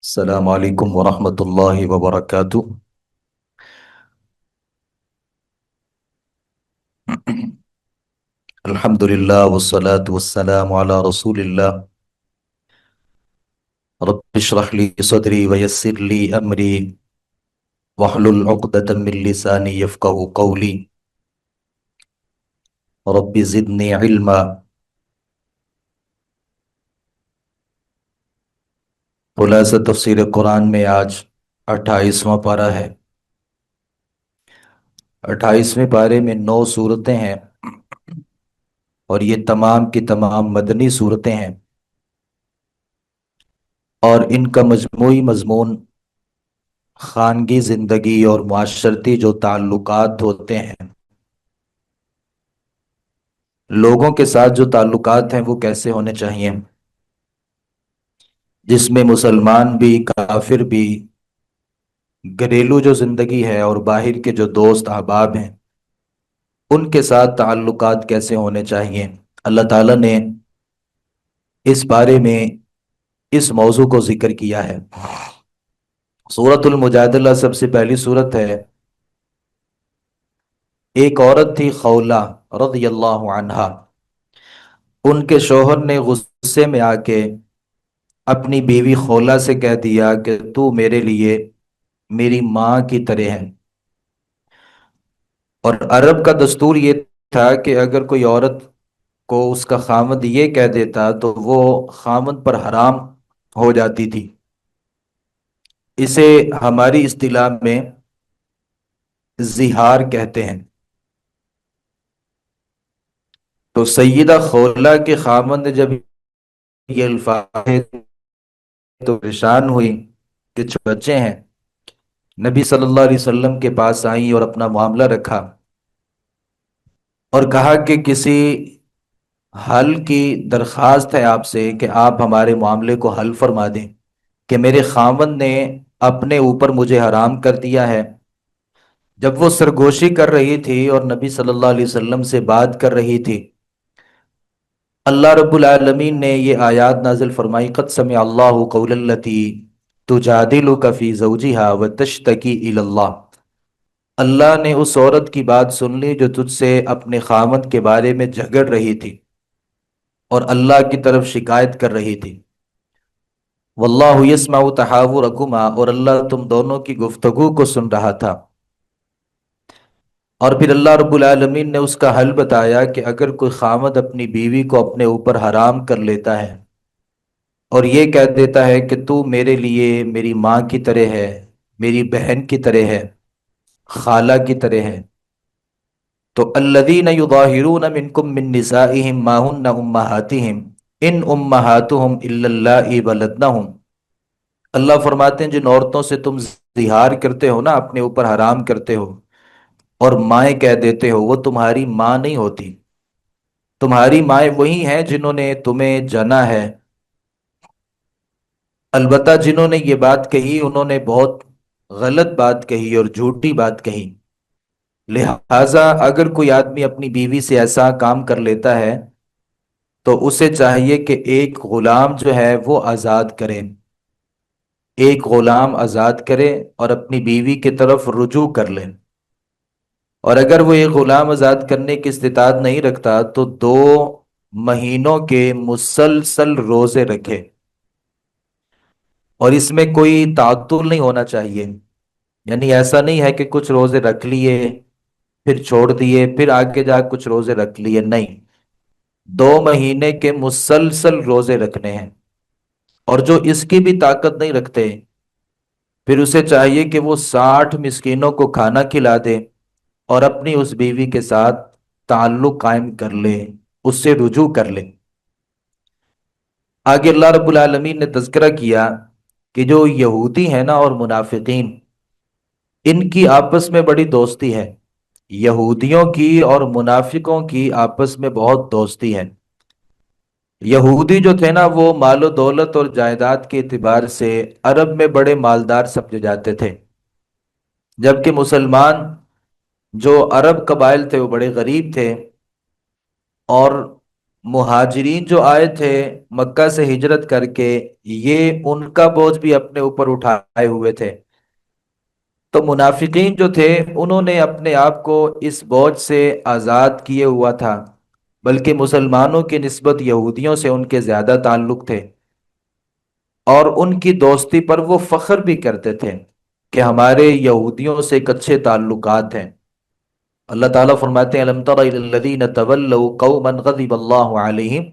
السلام علیکم ورحمۃ اللہ وبرکاتہ۔ الحمد للہ والصلاة والسلام علی رسول اللہ۔ رب اشرح لی صدری ویسر لی امری واحلل عقدۃ من لسانی یفقهوا قولی۔ رب زدنی علما۔ خلاصہ تفسیر قرآن میں آج 28واں پارہ ہے۔ 28ویں پارے میں 9 صورتیں ہیں اور یہ تمام کی تمام مدنی صورتیں ہیں، اور ان کا مجموعی مضمون خانگی زندگی اور معاشرتی جو تعلقات ہوتے ہیں، لوگوں کے ساتھ جو تعلقات ہیں وہ کیسے ہونے چاہیے، جس میں مسلمان بھی کافر بھی، گھریلو جو زندگی ہے اور باہر کے جو دوست احباب ہیں ان کے ساتھ تعلقات کیسے ہونے چاہیے۔ اللہ تعالیٰ نے اس بارے میں اس موضوع کو ذکر کیا ہے۔ سورۃ المجادلہ سب سے پہلی سورت ہے۔ ایک عورت تھی خولہ رضی اللہ عنہا، ان کے شوہر نے غصے میں آ کے اپنی بیوی خولہ سے کہہ دیا کہ تو میرے لیے میری ماں کی طرح ہے۔ اور عرب کا دستور یہ تھا کہ اگر کوئی عورت کو اس کا خاوند یہ کہہ دیتا تو وہ خاوند پر حرام ہو جاتی تھی۔ اسے ہماری اصطلاح میں زہار کہتے ہیں۔ تو سیدہ خولہ کے خاوند نے جب یہ الفاظ تو پریشان ہوئی کہ بچے ہیں، نبی صلی اللہ علیہ وسلم کے پاس آئیں اور اپنا معاملہ رکھا اور کہا کہ کسی حل کی درخواست ہے آپ سے کہ آپ ہمارے معاملے کو حل فرما دیں کہ میرے خاوند نے اپنے اوپر مجھے حرام کر دیا ہے۔ جب وہ سرگوشی کر رہی تھی اور نبی صلی اللہ علیہ وسلم سے بات کر رہی تھی، اللہ رب العالمین نے یہ آیات نازل فرمائی، قد سمع اللہ قول التی تجادلک فی زوجہا وتشتکی الی اللہ۔ اللہ نے اس عورت کی بات سن لی جو تجھ سے اپنے خاوند کے بارے میں جھگڑ رہی تھی اور اللہ کی طرف شکایت کر رہی تھی۔ واللہ یسمع تحاورکما، اور اللہ تم دونوں کی گفتگو کو سن رہا تھا۔ اور پھر اللہ رب العالمین نے اس کا حل بتایا کہ اگر کوئی خاوند اپنی بیوی کو اپنے اوپر حرام کر لیتا ہے اور یہ کہہ دیتا ہے کہ تو میرے لیے میری ماں کی طرح ہے، میری بہن کی طرح ہے، خالہ کی طرح ہے، تو الذین یظاہرون منکم من نسائہم ما ہن امہاتہم ان امہاتہم الا اللہ ولدنہم۔ اللہ فرماتے ہیں جن عورتوں سے تم زہار کرتے ہو نا، اپنے اوپر حرام کرتے ہو اور مائیں کہہ دیتے ہو، وہ تمہاری ماں نہیں ہوتی۔ تمہاری مائیں وہی ہیں جنہوں نے تمہیں جنا ہے، البتہ جنہوں نے یہ بات کہی انہوں نے بہت غلط بات کہی اور جھوٹی بات کہی۔ لہٰذا اگر کوئی آدمی اپنی بیوی سے ایسا کام کر لیتا ہے تو اسے چاہیے کہ ایک غلام جو ہے وہ آزاد کرے، ایک غلام آزاد کرے اور اپنی بیوی کی طرف رجوع کر لے۔ اور اگر وہ ایک غلام آزاد کرنے کی استطاعت نہیں رکھتا تو 2 مہینوں کے مسلسل روزے رکھے، اور اس میں کوئی تعطل نہیں ہونا چاہیے، یعنی ایسا نہیں ہے کہ کچھ روزے رکھ لیے پھر چھوڑ دیے پھر آگے جا کچھ روزے رکھ لیے، نہیں، 2 مہینے کے مسلسل روزے رکھنے ہیں۔ اور جو اس کی بھی طاقت نہیں رکھتے پھر اسے چاہیے کہ وہ 60 مسکینوں کو کھانا کھلا دے اور اپنی اس بیوی کے ساتھ تعلق قائم کر لے، اس سے رجوع کر لے۔ آگے اللہ رب العالمین نے تذکرہ کیا کہ جو یہودی ہیں نا اور منافقین، ان کی آپس میں بڑی دوستی ہے، یہودیوں کی اور منافقوں کی آپس میں بہت دوستی ہے۔ یہودی جو تھے نا وہ مال و دولت اور جائیداد کے اعتبار سے عرب میں بڑے مالدار سمجھے جاتے تھے، جبکہ مسلمان جو عرب قبائل تھے وہ بڑے غریب تھے، اور مہاجرین جو آئے تھے مکہ سے ہجرت کر کے، یہ ان کا بوجھ بھی اپنے اوپر اٹھائے ہوئے تھے، تو منافقین جو تھے انہوں نے اپنے آپ کو اس بوجھ سے آزاد کیے ہوا تھا، بلکہ مسلمانوں کی نسبت یہودیوں سے ان کے زیادہ تعلق تھے، اور ان کی دوستی پر وہ فخر بھی کرتے تھے کہ ہمارے یہودیوں سے ایک اچھے تعلقات ہیں۔ اللہ تعالیٰ فرماتے ہیں الم تر الی الذین تولوا قوما غضب اللہ علیہم،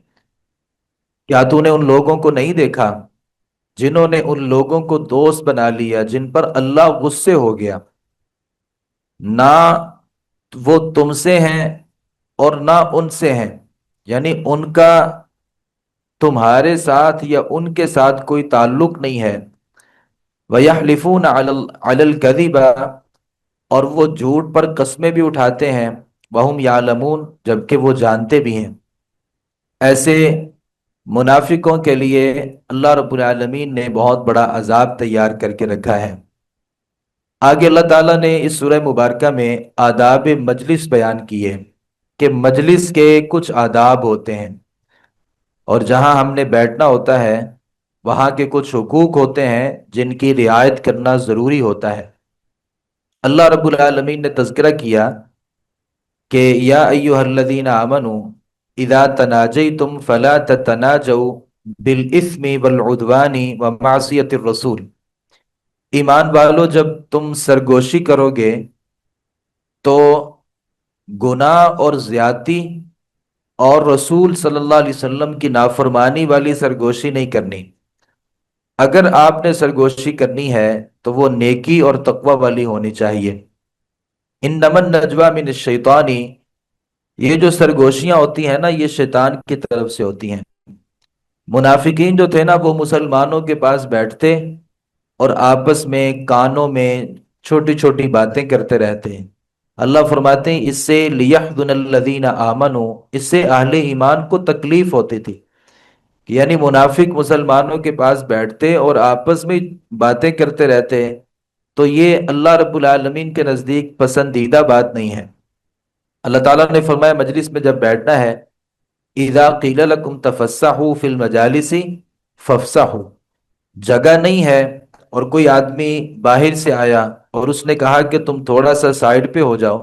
کیا تو نے ان لوگوں کو نہیں دیکھا جنہوں نے ان لوگوں کو دوست بنا لیا جن پر اللہ غصے ہو گیا، نہ وہ تم سے ہیں اور نہ ان سے ہیں، یعنی ان کا تمہارے ساتھ یا ان کے ساتھ کوئی تعلق نہیں ہے۔ وَيَحْلِفُونَ عَلَى الْكَذِبَ، اور وہ جھوٹ پر قسمیں بھی اٹھاتے ہیں، وَهُمْ يَعْلَمُونَ، جبکہ وہ جانتے بھی ہیں۔ ایسے منافقوں کے لیے اللہ رب العالمین نے بہت بڑا عذاب تیار کر کے رکھا ہے۔ آگے اللہ تعالیٰ نے اس سورہ مبارکہ میں آداب مجلس بیان کیے کہ مجلس کے کچھ آداب ہوتے ہیں، اور جہاں ہم نے بیٹھنا ہوتا ہے وہاں کے کچھ حقوق ہوتے ہیں جن کی رعایت کرنا ضروری ہوتا ہے۔ اللہ رب العالمین نے تذکرہ کیا کہ یا ایہا الذین آمنوا اذا تناجیتم فلا تتناجوا بالاثم والعدوان ومعصیت الرسول، ایمان والو جب تم سرگوشی کرو گے تو گناہ اور زیادتی اور رسول صلی اللہ علیہ وسلم کی نافرمانی والی سرگوشی نہیں کرنی۔ اگر آپ نے سرگوشی کرنی ہے تو وہ نیکی اور تقوی والی ہونی چاہیے۔ انما النجوى من الشیطان، یہ جو سرگوشیاں ہوتی ہیں نا یہ شیطان کی طرف سے ہوتی ہیں۔ منافقین جو تھے نا وہ مسلمانوں کے پاس بیٹھتے اور آپس میں کانوں میں چھوٹی چھوٹی باتیں کرتے رہتے ہیں۔ اللہ فرماتے ہیں اس سے لیحزن الذین آمنوا، اس سے اہل ایمان کو تکلیف ہوتی تھی، یعنی منافق مسلمانوں کے پاس بیٹھتے اور آپس میں باتیں کرتے رہتے، تو یہ اللہ رب العالمین کے نزدیک پسندیدہ بات نہیں ہے۔ اللہ تعالیٰ نے فرمایا مجلس میں جب بیٹھنا ہے اذا قیل لکم تفسحوا فی المجالس فافسحوا، جگہ نہیں ہے اور کوئی آدمی باہر سے آیا اور اس نے کہا کہ تم تھوڑا سا سائڈ پہ ہو جاؤ،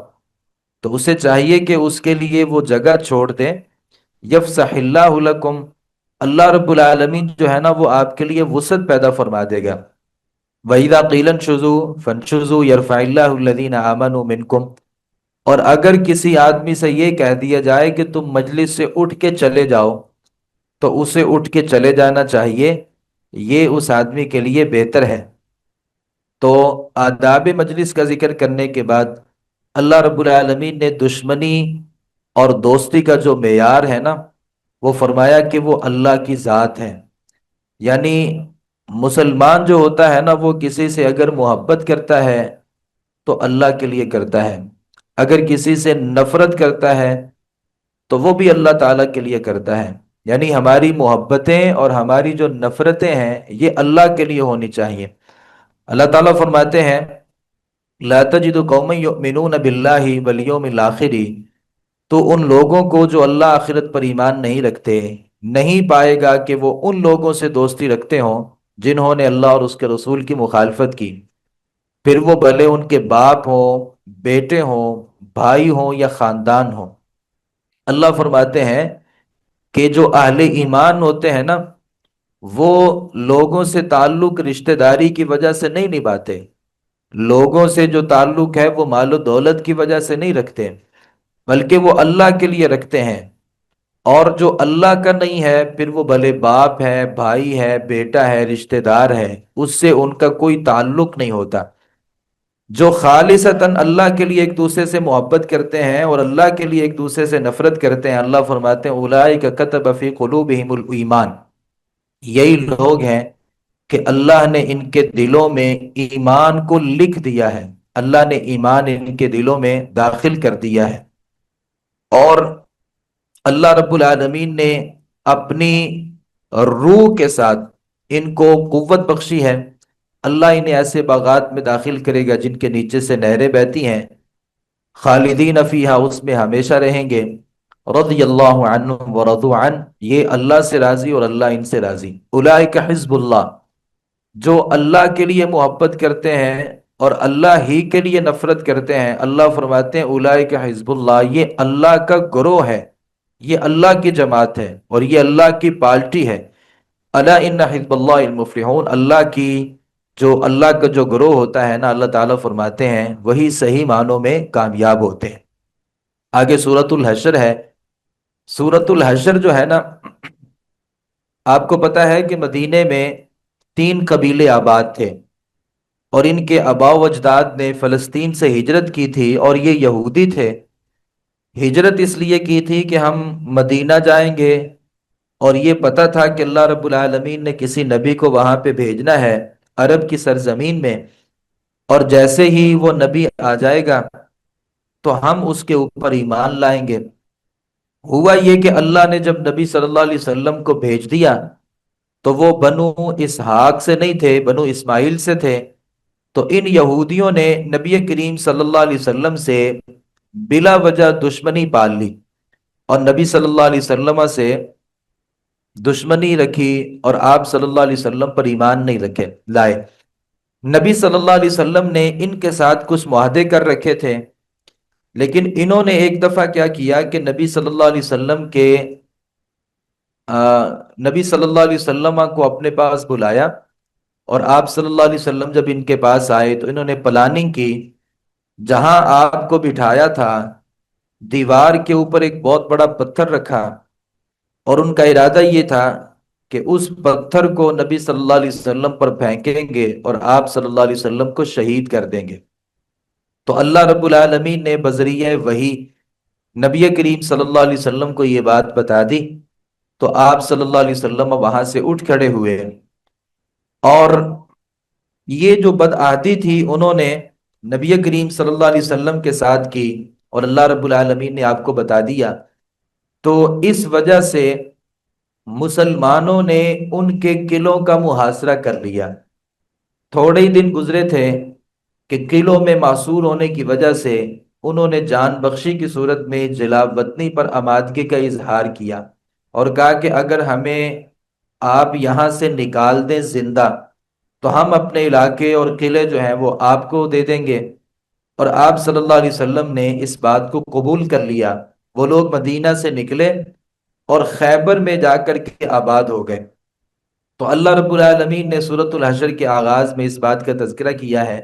تو اسے چاہیے کہ اس کے لیے وہ جگہ چھوڑ دے۔ یفسح اللہ لکم، اللہ رب العالمین جو ہے نا وہ آپ کے لیے وسعت پیدا فرما دے گا۔ وَإِذَا قِيلَ انشُزُوا فَانشُزُوا يَرْفَعِ اللَّهُ الَّذِينَ آمَنُوا مِنْكُمْ، اور اگر کسی آدمی سے یہ کہہ دیا جائے کہ تم مجلس سے اٹھ کے چلے جاؤ تو اسے اٹھ کے چلے جانا چاہیے، یہ اس آدمی کے لیے بہتر ہے۔ تو آداب مجلس کا ذکر کرنے کے بعد اللہ رب العالمین نے دشمنی اور دوستی کا جو معیار ہے نا وہ فرمایا کہ وہ اللہ کی ذات ہے، یعنی مسلمان جو ہوتا ہے نا وہ کسی سے اگر محبت کرتا ہے تو اللہ کے لیے کرتا ہے، اگر کسی سے نفرت کرتا ہے تو وہ بھی اللہ تعالیٰ کے لیے کرتا ہے، یعنی ہماری محبتیں اور ہماری جو نفرتیں ہیں یہ اللہ کے لیے ہونی چاہیے۔ اللہ تعالیٰ فرماتے ہیں لا تجد قوما یؤمنون باللہ والیوم الآخر، تو ان لوگوں کو جو اللہ آخرت پر ایمان نہیں رکھتے نہیں پائے گا کہ وہ ان لوگوں سے دوستی رکھتے ہوں جنہوں نے اللہ اور اس کے رسول کی مخالفت کی، پھر وہ بھلے ان کے باپ ہوں، بیٹے ہوں، بھائی ہوں یا خاندان ہوں۔ اللہ فرماتے ہیں کہ جو اہل ایمان ہوتے ہیں نا وہ لوگوں سے تعلق رشتہ داری کی وجہ سے نہیں نبھاتے، لوگوں سے جو تعلق ہے وہ مال و دولت کی وجہ سے نہیں رکھتے، بلکہ وہ اللہ کے لیے رکھتے ہیں، اور جو اللہ کا نہیں ہے پھر وہ بھلے باپ ہے، بھائی ہے، بیٹا ہے، رشتہ دار ہے، اس سے ان کا کوئی تعلق نہیں ہوتا۔ جو خالصتاً اللہ کے لیے ایک دوسرے سے محبت کرتے ہیں اور اللہ کے لیے ایک دوسرے سے نفرت کرتے ہیں، اللہ فرماتے ہیں اولئک کتب فی قلوبہم الایمان، یہی لوگ ہیں کہ اللہ نے ان کے دلوں میں ایمان کو لکھ دیا ہے، اللہ نے ایمان ان کے دلوں میں داخل کر دیا ہے، اور اللہ رب العالمین نے اپنی روح کے ساتھ ان کو قوت بخشی ہے۔ اللہ انہیں ایسے باغات میں داخل کرے گا جن کے نیچے سے نہریں بہتی ہیں، خالدین فیہا، اس میں ہمیشہ رہیں گے، رضی اللہ عنہم ورضوا عنہ، یہ اللہ سے راضی اور اللہ ان سے راضی۔ اولئک حزب اللہ، جو اللہ کے لیے محبت کرتے ہیں اور اللہ ہی کے لیے نفرت کرتے ہیں، اللہ فرماتے ہیں اولئک حزب اللہ، یہ اللہ کا گروہ ہے، یہ اللہ کی جماعت ہے اور یہ اللہ کی پارٹی ہے۔ الا ان حزب اللہ المفلحون، اللہ کا جو گروہ ہوتا ہے نا، اللہ تعالیٰ فرماتے ہیں وہی صحیح معنوں میں کامیاب ہوتے ہیں۔ آگے سورۃ الحشر ہے۔ سورۃ الحشر جو ہے نا، آپ کو پتا ہے کہ مدینے میں 3 قبیلے آباد تھے، اور ان کے آباء و اجداد نے فلسطین سے ہجرت کی تھی، اور یہ یہودی تھے۔ ہجرت اس لیے کی تھی کہ ہم مدینہ جائیں گے، اور یہ پتہ تھا کہ اللہ رب العالمین نے کسی نبی کو وہاں پہ بھیجنا ہے عرب کی سرزمین میں، اور جیسے ہی وہ نبی آ جائے گا تو ہم اس کے اوپر ایمان لائیں گے۔ ہوا یہ کہ اللہ نے جب نبی صلی اللہ علیہ وسلم کو بھیج دیا تو وہ بنو اسحاق سے نہیں تھے، بنو اسماعیل سے تھے۔ تو ان یہودیوں نے نبی کریم صلی اللہ علیہ وسلم سے بلا وجہ دشمنی پال لی، اور نبی صلی اللہ علیہ وسلم سے دشمنی رکھی، اور آپ صلی اللہ علیہ وسلم پر ایمان نہیں لائے۔ نبی صلی اللہ علیہ وسلم نے ان کے ساتھ کچھ معاہدے کر رکھے تھے، لیکن انہوں نے ایک دفعہ کیا کیا کہ نبی صلی اللہ علیہ وسلم کو اپنے پاس بلایا، اور آپ صلی اللہ علیہ وسلم جب ان کے پاس آئے تو انہوں نے پلاننگ کی، جہاں آپ کو بٹھایا تھا دیوار کے اوپر ایک بہت بڑا پتھر رکھا، اور ان کا ارادہ یہ تھا کہ اس پتھر کو نبی صلی اللہ علیہ وسلم پر پھینکیں گے اور آپ صلی اللہ علیہ وسلم کو شہید کر دیں گے۔ تو اللہ رب العالمین نے بذریعہ وحی نبی کریم صلی اللہ علیہ وسلم کو یہ بات بتا دی، تو آپ صلی اللہ علیہ وسلم وہاں سے اٹھ کھڑے ہوئے، اور یہ جو بدعہدی تھی انہوں نے نبی کریم صلی اللہ علیہ وسلم کے ساتھ کی، اور اللہ رب العالمین نے آپ کو بتا دیا۔ تو اس وجہ سے مسلمانوں نے ان کے قلعوں کا محاصرہ کر لیا۔ تھوڑے ہی دن گزرے تھے کہ قلعوں میں معصور ہونے کی وجہ سے انہوں نے جان بخشی کی صورت میں جلاب وطنی پر آمادگی کا اظہار کیا، اور کہا کہ اگر ہمیں آپ یہاں سے نکال دیں زندہ تو ہم اپنے علاقے اور قلعے جو ہیں وہ آپ کو دے دیں گے۔ اور آپ صلی اللہ علیہ وسلم نے اس بات کو قبول کر لیا۔ وہ لوگ مدینہ سے نکلے اور خیبر میں جا کر کے آباد ہو گئے۔ تو اللہ رب العالمین نے سورۃ الحشر کے آغاز میں اس بات کا تذکرہ کیا ہے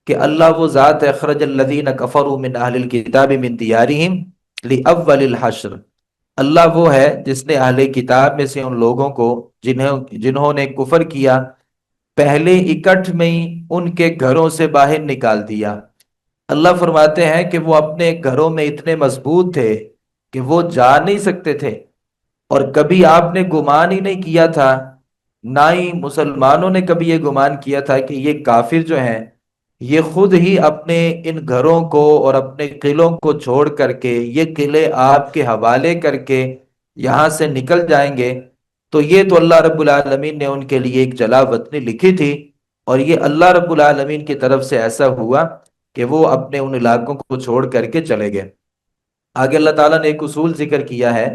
کہ اللہ وہ ذات ہے اخرج الذین کفروا من اہل الکتاب من دیارہم لاول الحشر، اللہ وہ ہے جس نے اہل کتاب میں سے ان لوگوں کو جنہوں نے کفر کیا پہلے اکٹھ میں ہی ان کے گھروں سے باہر نکال دیا۔ اللہ فرماتے ہیں کہ وہ اپنے گھروں میں اتنے مضبوط تھے کہ وہ جا نہیں سکتے تھے، اور کبھی آپ نے گمان ہی نہیں کیا تھا، نہ ہی مسلمانوں نے کبھی یہ گمان کیا تھا کہ یہ کافر جو ہیں یہ خود ہی اپنے ان گھروں کو اور اپنے قلعوں کو چھوڑ کر کے یہ قلعے آپ کے حوالے کر کے یہاں سے نکل جائیں گے۔ تو یہ تو اللہ رب العالمین نے ان کے لیے ایک جلا وطنی لکھی تھی، اور یہ اللہ رب العالمین کی طرف سے ایسا ہوا کہ وہ اپنے ان علاقوں کو چھوڑ کر کے چلے گئے۔ آگے اللہ تعالیٰ نے ایک اصول ذکر کیا ہے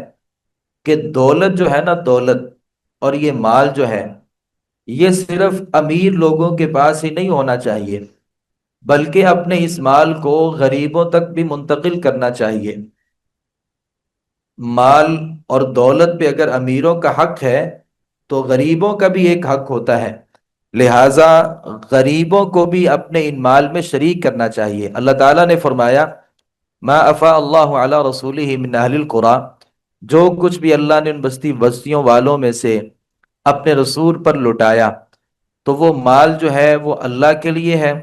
کہ دولت جو ہے نا، دولت اور یہ مال جو ہے یہ صرف امیر لوگوں کے پاس ہی نہیں ہونا چاہیے، بلکہ اپنے اس مال کو غریبوں تک بھی منتقل کرنا چاہیے۔ مال اور دولت پہ اگر امیروں کا حق ہے تو غریبوں کا بھی ایک حق ہوتا ہے، لہٰذا غریبوں کو بھی اپنے ان مال میں شریک کرنا چاہیے۔ اللہ تعالیٰ نے فرمایا ما افاء اللہ علی رسولہ من اہل القری، جو کچھ بھی اللہ نے ان بستیوں والوں میں سے اپنے رسول پر لٹایا تو وہ مال جو ہے وہ اللہ کے لیے ہے،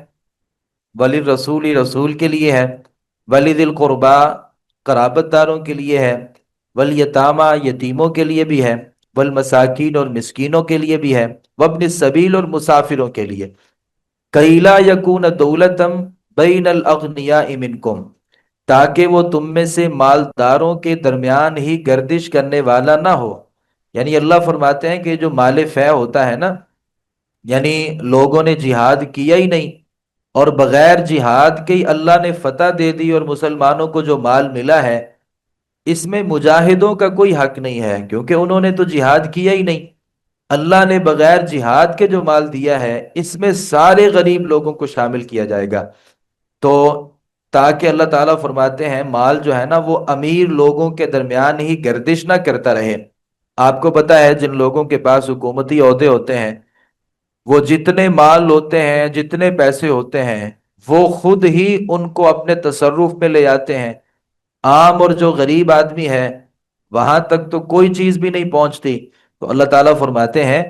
ولی رسول رسول کے لیے ہے، ولی ذی القربا قرابت داروں کے لیے ہے، والیتامى یتیموں کے لیے بھی ہے، والمساکین اور مسکینوں کے لیے بھی ہے، وابن السبیل اور مسافروں کے لیے، کئی لا یکون دولتم بین الاغنیاء منکم، تاکہ وہ تم میں سے مالداروں کے درمیان ہی گردش کرنے والا نہ ہو۔ یعنی اللہ فرماتے ہیں کہ جو مال فے ہوتا ہے نا، یعنی لوگوں نے جہاد کیا ہی نہیں اور بغیر جہاد کے ہی اللہ نے فتح دے دی، اور مسلمانوں کو جو مال ملا ہے اس میں مجاہدوں کا کوئی حق نہیں ہے، کیونکہ انہوں نے تو جہاد کیا ہی نہیں۔ اللہ نے بغیر جہاد کے جو مال دیا ہے اس میں سارے غریب لوگوں کو شامل کیا جائے گا۔ تو تاکہ اللہ تعالیٰ فرماتے ہیں مال جو ہے نا وہ امیر لوگوں کے درمیان ہی گردش نہ کرتا رہے۔ آپ کو پتا ہے جن لوگوں کے پاس حکومتی عہدے ہوتے ہیں، وہ جتنے مال ہوتے ہیں، جتنے پیسے ہوتے ہیں، وہ خود ہی ان کو اپنے تصرف میں لے آتے ہیں۔ عام اور جو غریب آدمی ہے وہاں تک تو کوئی چیز بھی نہیں پہنچتی۔ تو اللہ تعالیٰ فرماتے ہیں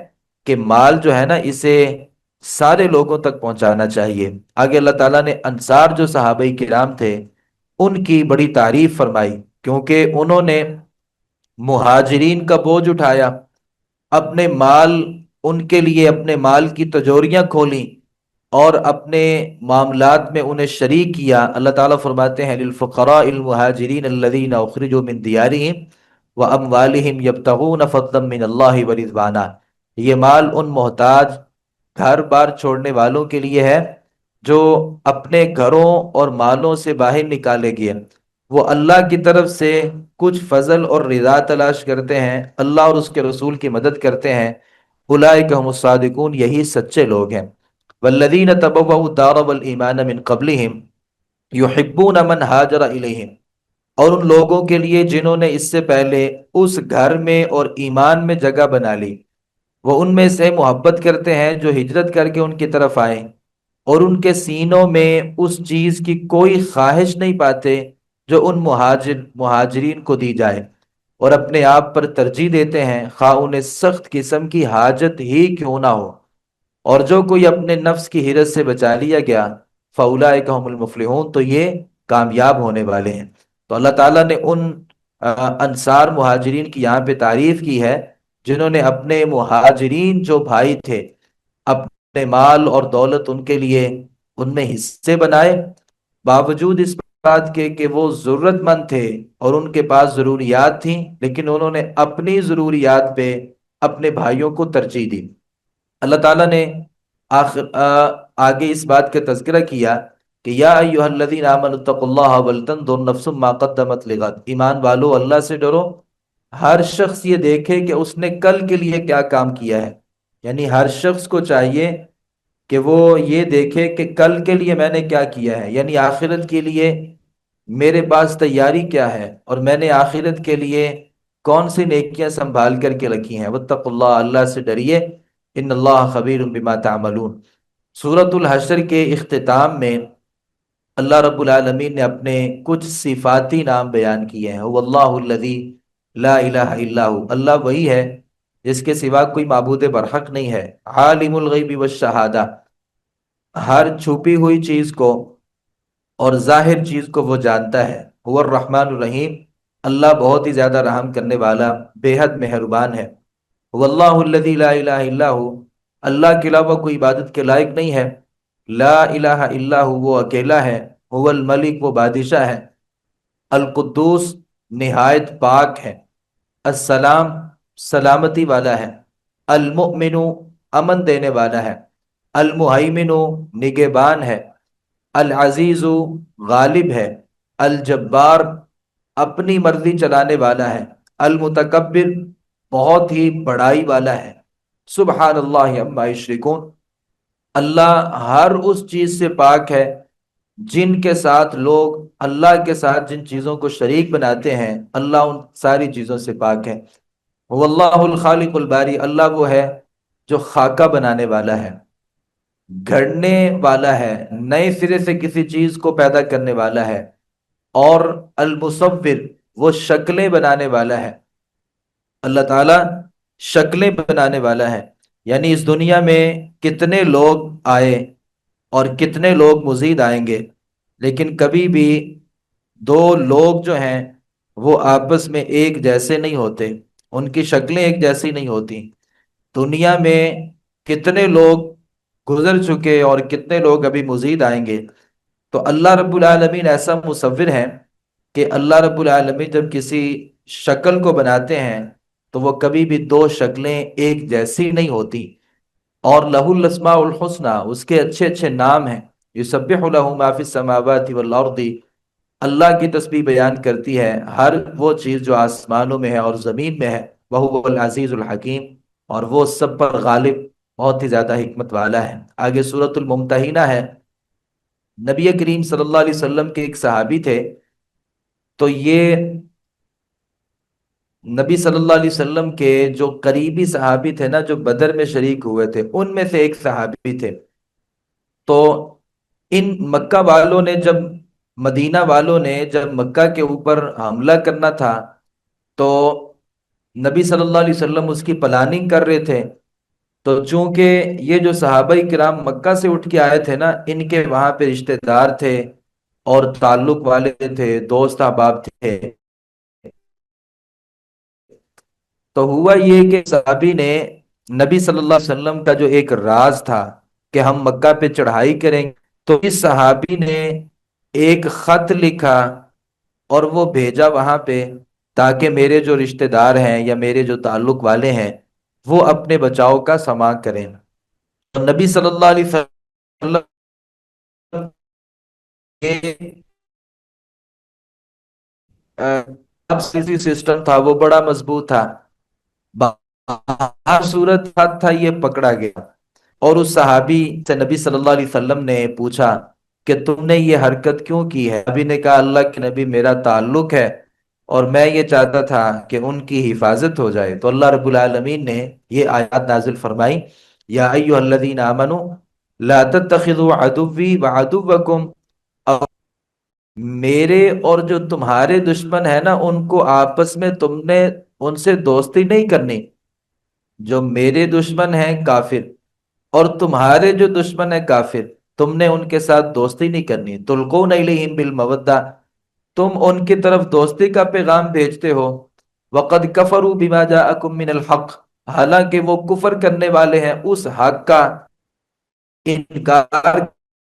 کہ مال جو ہے نا اسے سارے لوگوں تک پہنچانا چاہیے۔ آگے اللہ تعالیٰ نے انصار جو صحابہ کرام تھے ان کی بڑی تعریف فرمائی، کیونکہ انہوں نے مہاجرین کا بوجھ اٹھایا، اپنے مال، ان کے لیے اپنے مال کی تجوریاں کھولیں اور اپنے معاملات میں انہیں شریک کیا۔ اللہ تعالیٰ فرماتے ہیں للفقراء المہاجرین الذین اخرجوا من دیارہم واموالہم یبتغون فضلا من اللہ ورضوانا، یہ مال ان محتاج گھر بار چھوڑنے والوں کے لیے ہے جو اپنے گھروں اور مالوں سے باہر نکالے گئے، وہ اللہ کی طرف سے کچھ فضل اور رضا تلاش کرتے ہیں، اللہ اور اس کے رسول کی مدد کرتے ہیں۔ اولئک هم الصادقون، یہی سچے لوگ ہیں۔ والذین تبوؤا الدار والایمان من قبلہم یحبون من ہاجر الیہم، اور ان لوگوں کے لیے جنہوں نے اس سے پہلے اس گھر میں اور ایمان میں جگہ بنا لی، وہ ان میں سے محبت کرتے ہیں جو ہجرت کر کے ان کی طرف آئیں، اور ان کے سینوں میں اس چیز کی کوئی خواہش نہیں پاتے جو ان مہاجرین کو دی جائے، اور اپنے آپ پر ترجیح دیتے ہیں خواہ انہیں سخت قسم کی حاجت ہی کیوں نہ ہو، اور جو کوئی اپنے نفس کی حرص سے بچا لیا گیا فاولئک هم المفلحون، تو یہ کامیاب ہونے والے ہیں۔ تو اللہ تعالیٰ نے ان انصار مہاجرین کی یہاں پہ تعریف کی ہے جنہوں نے اپنے مہاجرین جو بھائی تھے اپنے مال اور دولت ان کے لیے ان میں حصے بنائے، باوجود اس بات کے کہ وہ ضرورت مند تھے اور ان کے پاس ضروریات تھیں، لیکن انہوں نے اپنی ضروریات پہ اپنے بھائیوں کو ترجیح دی۔ اللہ تعالیٰ نے آگے اس بات کا تذکرہ کیا کہ یا ایہا الذین آمنوا اتقوا اللہ ولتنظر نفس ما قدمت لغد، ایمان والو اللہ سے ڈرو، ہر شخص یہ دیکھے کہ اس نے کل کے لیے کیا کام کیا ہے، یعنی ہر شخص کو چاہیے کہ وہ یہ دیکھے کہ کل کے لیے میں نے کیا کیا ہے، یعنی آخرت کے لیے میرے پاس تیاری کیا ہے، اور میں نے آخرت کے لیے کون سی نیکیاں سنبھال کر کے رکھی ہیں۔ واتقوا اللہ، اللہ سے ڈریے، ان اللہ خبیر بما تعملون۔ سورۃ الحشر کے اختتام میں اللہ رب العالمین نے اپنے کچھ صفاتی نام بیان کیے ہیں۔ هو اللہ الذی لا الہ الا ہو، اللہ وہی ہے جس کے سوا کوئی معبود برحق نہیں ہے۔ عالم الغیب والشہادہ، ہر چھپی ہوئی چیز کو اور ظاہر چیز کو وہ جانتا ہے۔ هو الرحمن الرحیم، اللہ بہت ہی زیادہ رحم کرنے والا، بے حد مہربان ہے۔ هو اللہ الذی لا الہ الا ہو، اللہ کے علاوہ کوئی عبادت کے لائق نہیں ہے۔ لا الہ الا ہو، وہ اکیلا ہے۔ هو الملک، وہ بادشاہ ہے۔ القدوس، نہایت پاک ہے۔ السلام، سلامتی والا ہے۔ المؤمن، امن دینے والا ہے۔ المہیمن، نگہبان ہے۔ العزیز، غالب ہے۔ الجبار، اپنی مرضی چلانے والا ہے۔ المتکبر، بہت ہی بڑائی والا ہے۔ سبحان اللہ عما یشرکون، اللہ ہر اس چیز سے پاک ہے جن کے ساتھ لوگ اللہ کے ساتھ جن چیزوں کو شریک بناتے ہیں، اللہ ان ساری چیزوں سے پاک ہے۔ هو اللہ الخالق الباری، اللہ وہ ہے جو خاکہ بنانے والا ہے، گھڑنے والا ہے، نئے سرے سے کسی چیز کو پیدا کرنے والا ہے۔ اور المصور، وہ شکلیں بنانے والا ہے۔ اللہ تعالیٰ شکلیں بنانے والا ہے، یعنی اس دنیا میں کتنے لوگ آئے اور کتنے لوگ مزید آئیں گے، لیکن کبھی بھی دو لوگ جو ہیں وہ آپس میں ایک جیسے نہیں ہوتے، ان کی شکلیں ایک جیسی نہیں ہوتی۔ دنیا میں کتنے لوگ گزر چکے اور کتنے لوگ ابھی مزید آئیں گے، تو اللہ رب العالمین ایسا مصور ہے کہ اللہ رب العالمین جب کسی شکل کو بناتے ہیں تو وہ کبھی بھی دو شکلیں ایک جیسی نہیں ہوتی۔ اور لہ الاسماء الحسنی، اس کے اچھے اچھے نام ہیں۔ یسبح لہ ما فی السماوات والارض، اللہ کی تسبیح بیان کرتی ہے ہر وہ چیز جو آسمانوں میں ہے اور زمین میں ہے، وہو العزیز الحکیم، اور وہ سب پر غالب، بہت ہی زیادہ حکمت والا ہے۔ آگے سورۃ الممتحنہ ہے۔ نبی کریم صلی اللہ علیہ وسلم کے ایک صحابی تھے، تو یہ نبی صلی اللہ علیہ وسلم کے جو قریبی صحابی تھے نا، جو بدر میں شریک ہوئے تھے، ان میں سے ایک صحابی تھے۔ تو ان مکہ والوں نے جب مدینہ والوں نے جب مکہ کے اوپر حملہ کرنا تھا، تو نبی صلی اللہ علیہ وسلم اس کی پلاننگ کر رہے تھے۔ تو چونکہ یہ جو صحابہ کرام مکہ سے اٹھ کے آئے تھے نا، ان کے وہاں پہ رشتہ دار تھے اور تعلق والے تھے، دوست احباب تھے۔ تو ہوا یہ کہ صحابی نے نبی صلی اللہ علیہ وسلم کا جو ایک راز تھا کہ ہم مکہ پہ چڑھائی کریں گے، تو اس صحابی نے ایک خط لکھا اور وہ بھیجا وہاں پہ، تاکہ میرے جو رشتہ دار ہیں یا میرے جو تعلق والے ہیں وہ اپنے بچاؤ کا سامان کریں۔ تو نبی صلی اللہ علیہ وسلم کے سسٹم تھا، وہ بڑا مضبوط تھا، ہر صورت خط تھا یہ پکڑا گیا۔ اور اس صحابی سے نبی صلی اللہ علیہ وسلم نے پوچھا کہ تم نے یہ حرکت کیوں کی ہے؟ نبی نے کہا اللہ کے نبی، میرا تعلق ہے اور میں یہ چاہتا تھا کہ ان کی حفاظت ہو جائے۔ تو اللہ رب العالمین نے یہ آیات نازل فرمائی، یا ایھا الذین آمنوا لا تتخذوا عدوی وعدوکم، میرے اور جو تمہارے دشمن ہیں نا ان کو آپس میں تم نے ان سے دوستی نہیں کرنی۔ جو میرے دشمن ہیں کافر اور تمہارے جو دشمن ہیں کافر، تم نے ان کے ساتھ دوستی نہیں کرنی۔ تلقون الیہم بالمودہ، تم ان کی طرف دوستی کا پیغام بھیجتے ہو۔ وقد کفروا بما جاءکم من الحق، حالانکہ وہ کفر کرنے والے ہیں اس حق کا، انکار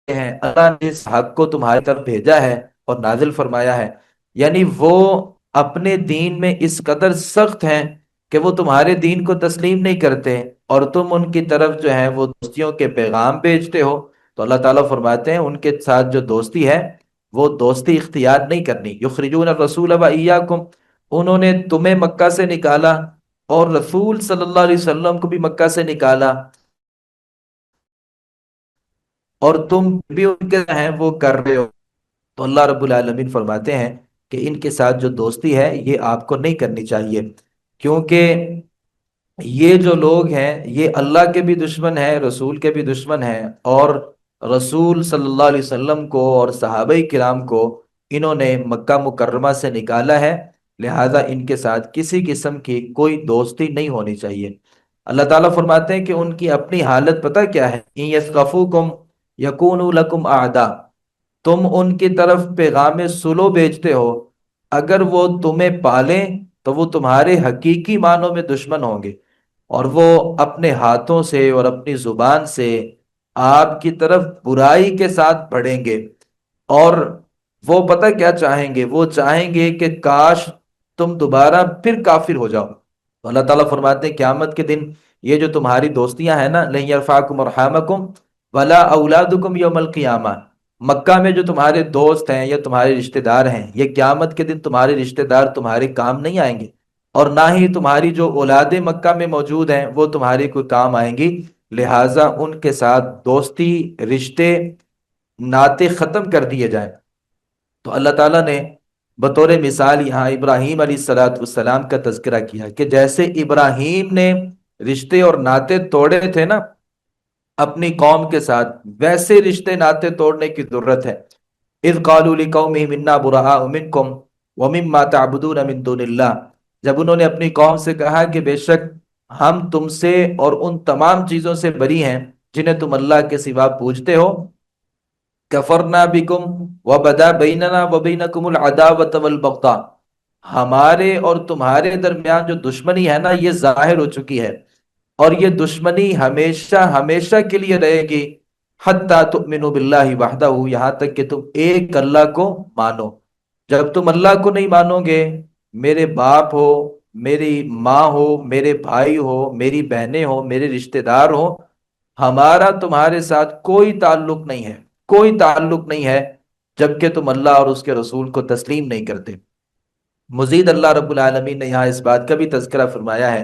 ہیں اللہ نے اس حق کو تمہاری طرف بھیجا ہے اور نازل فرمایا ہے۔ یعنی وہ اپنے دین میں اس قدر سخت ہیں کہ وہ تمہارے دین کو تسلیم نہیں کرتے، اور تم ان کی طرف جو ہے وہ دوستیوں کے پیغام بھیجتے ہو۔ تو اللہ تعالیٰ فرماتے ہیں ان کے ساتھ جو دوستی ہے وہ دوستی اختیار نہیں کرنی۔ یخرجون الرسول و ایاکم، انہوں نے تمہیں مکہ سے نکالا اور رسول صلی اللہ علیہ وسلم کو بھی مکہ سے نکالا، اور تم بھی ان کے ہیں وہ کر رہے ہو۔ تو اللہ رب العالمین فرماتے ہیں کہ ان کے ساتھ جو دوستی ہے یہ آپ کو نہیں کرنی چاہیے، کیونکہ یہ جو لوگ ہیں یہ اللہ کے بھی دشمن ہیں، رسول کے بھی دشمن ہیں، اور رسول صلی اللہ علیہ وسلم کو اور صحابہ کرام کو انہوں نے مکہ مکرمہ سے نکالا ہے، لہذا ان کے ساتھ کسی قسم کی کوئی دوستی نہیں ہونی چاہیے۔ اللہ تعالیٰ فرماتے ہیں کہ ان کی اپنی حالت پتہ کیا ہے؟ ان یثقفوکم یکونوا لکم اعداء، تم ان کی طرف پیغام سلو بھیجتے ہو، اگر وہ تمہیں پالیں تو وہ تمہارے حقیقی معنوں میں دشمن ہوں گے، اور وہ اپنے ہاتھوں سے اور اپنی زبان سے آپ کی طرف برائی کے ساتھ بڑھیں گے، اور وہ پتہ کیا چاہیں گے؟ وہ چاہیں گے کہ کاش تم دوبارہ پھر کافر ہو جاؤ۔ تو اللہ تعالیٰ فرماتے ہیں قیامت کے دن یہ جو تمہاری دوستیاں ہیں نا، لن یرفعکم ارحامکم ولا اولادکم یوم القیامہ، مکہ میں جو تمہارے دوست ہیں یا تمہارے رشتہ دار ہیں، یہ قیامت کے دن تمہارے رشتہ دار تمہارے کام نہیں آئیں گے، اور نہ ہی تمہاری جو اولادیں مکہ میں موجود ہیں وہ تمہارے کوئی کام آئیں گی، لہٰذا ان کے ساتھ دوستی، رشتے، ناطے ختم کر دیے جائیں۔ تو اللہ تعالیٰ نے بطور مثال یہاں ابراہیم علیہ السلام کا تذکرہ کیا کہ جیسے ابراہیم نے رشتے اور ناطے توڑے تھے نا اپنی قوم کے ساتھ، ویسے رشتے ناطے توڑنے کی ضرورت ہے۔ اذ قالوا لقومهم انا براء منکم ومما تعبدون من دون اللہ، جب انہوں نے اپنی قوم سے کہا کہ بے شک ہم تم سے اور ان تمام چیزوں سے بری ہیں جنہیں تم اللہ کے سوا پوجتے ہو، کفرنا بکم وبدا بیننا وبینکم العداوۃ والبغضاء، ہمارے اور تمہارے درمیان جو دشمنی ہے نا یہ ظاہر ہو چکی ہے، اور یہ دشمنی ہمیشہ ہمیشہ کے لیے رہے گی، حتیٰ تؤمنوا باللہ وحدہ، یہاں تک کہ تم ایک اللہ کو مانو۔ جب تم اللہ کو نہیں مانو گے، میرے باپ ہو، میری ماں ہو، میرے بھائی ہو، میری بہنیں ہو، میرے رشتہ دار ہو، ہمارا تمہارے ساتھ کوئی تعلق نہیں ہے، کوئی تعلق نہیں ہے، جبکہ تم اللہ اور اس کے رسول کو تسلیم نہیں کرتے۔ مزید اللہ رب العالمین نے یہاں اس بات کا بھی تذکرہ فرمایا ہے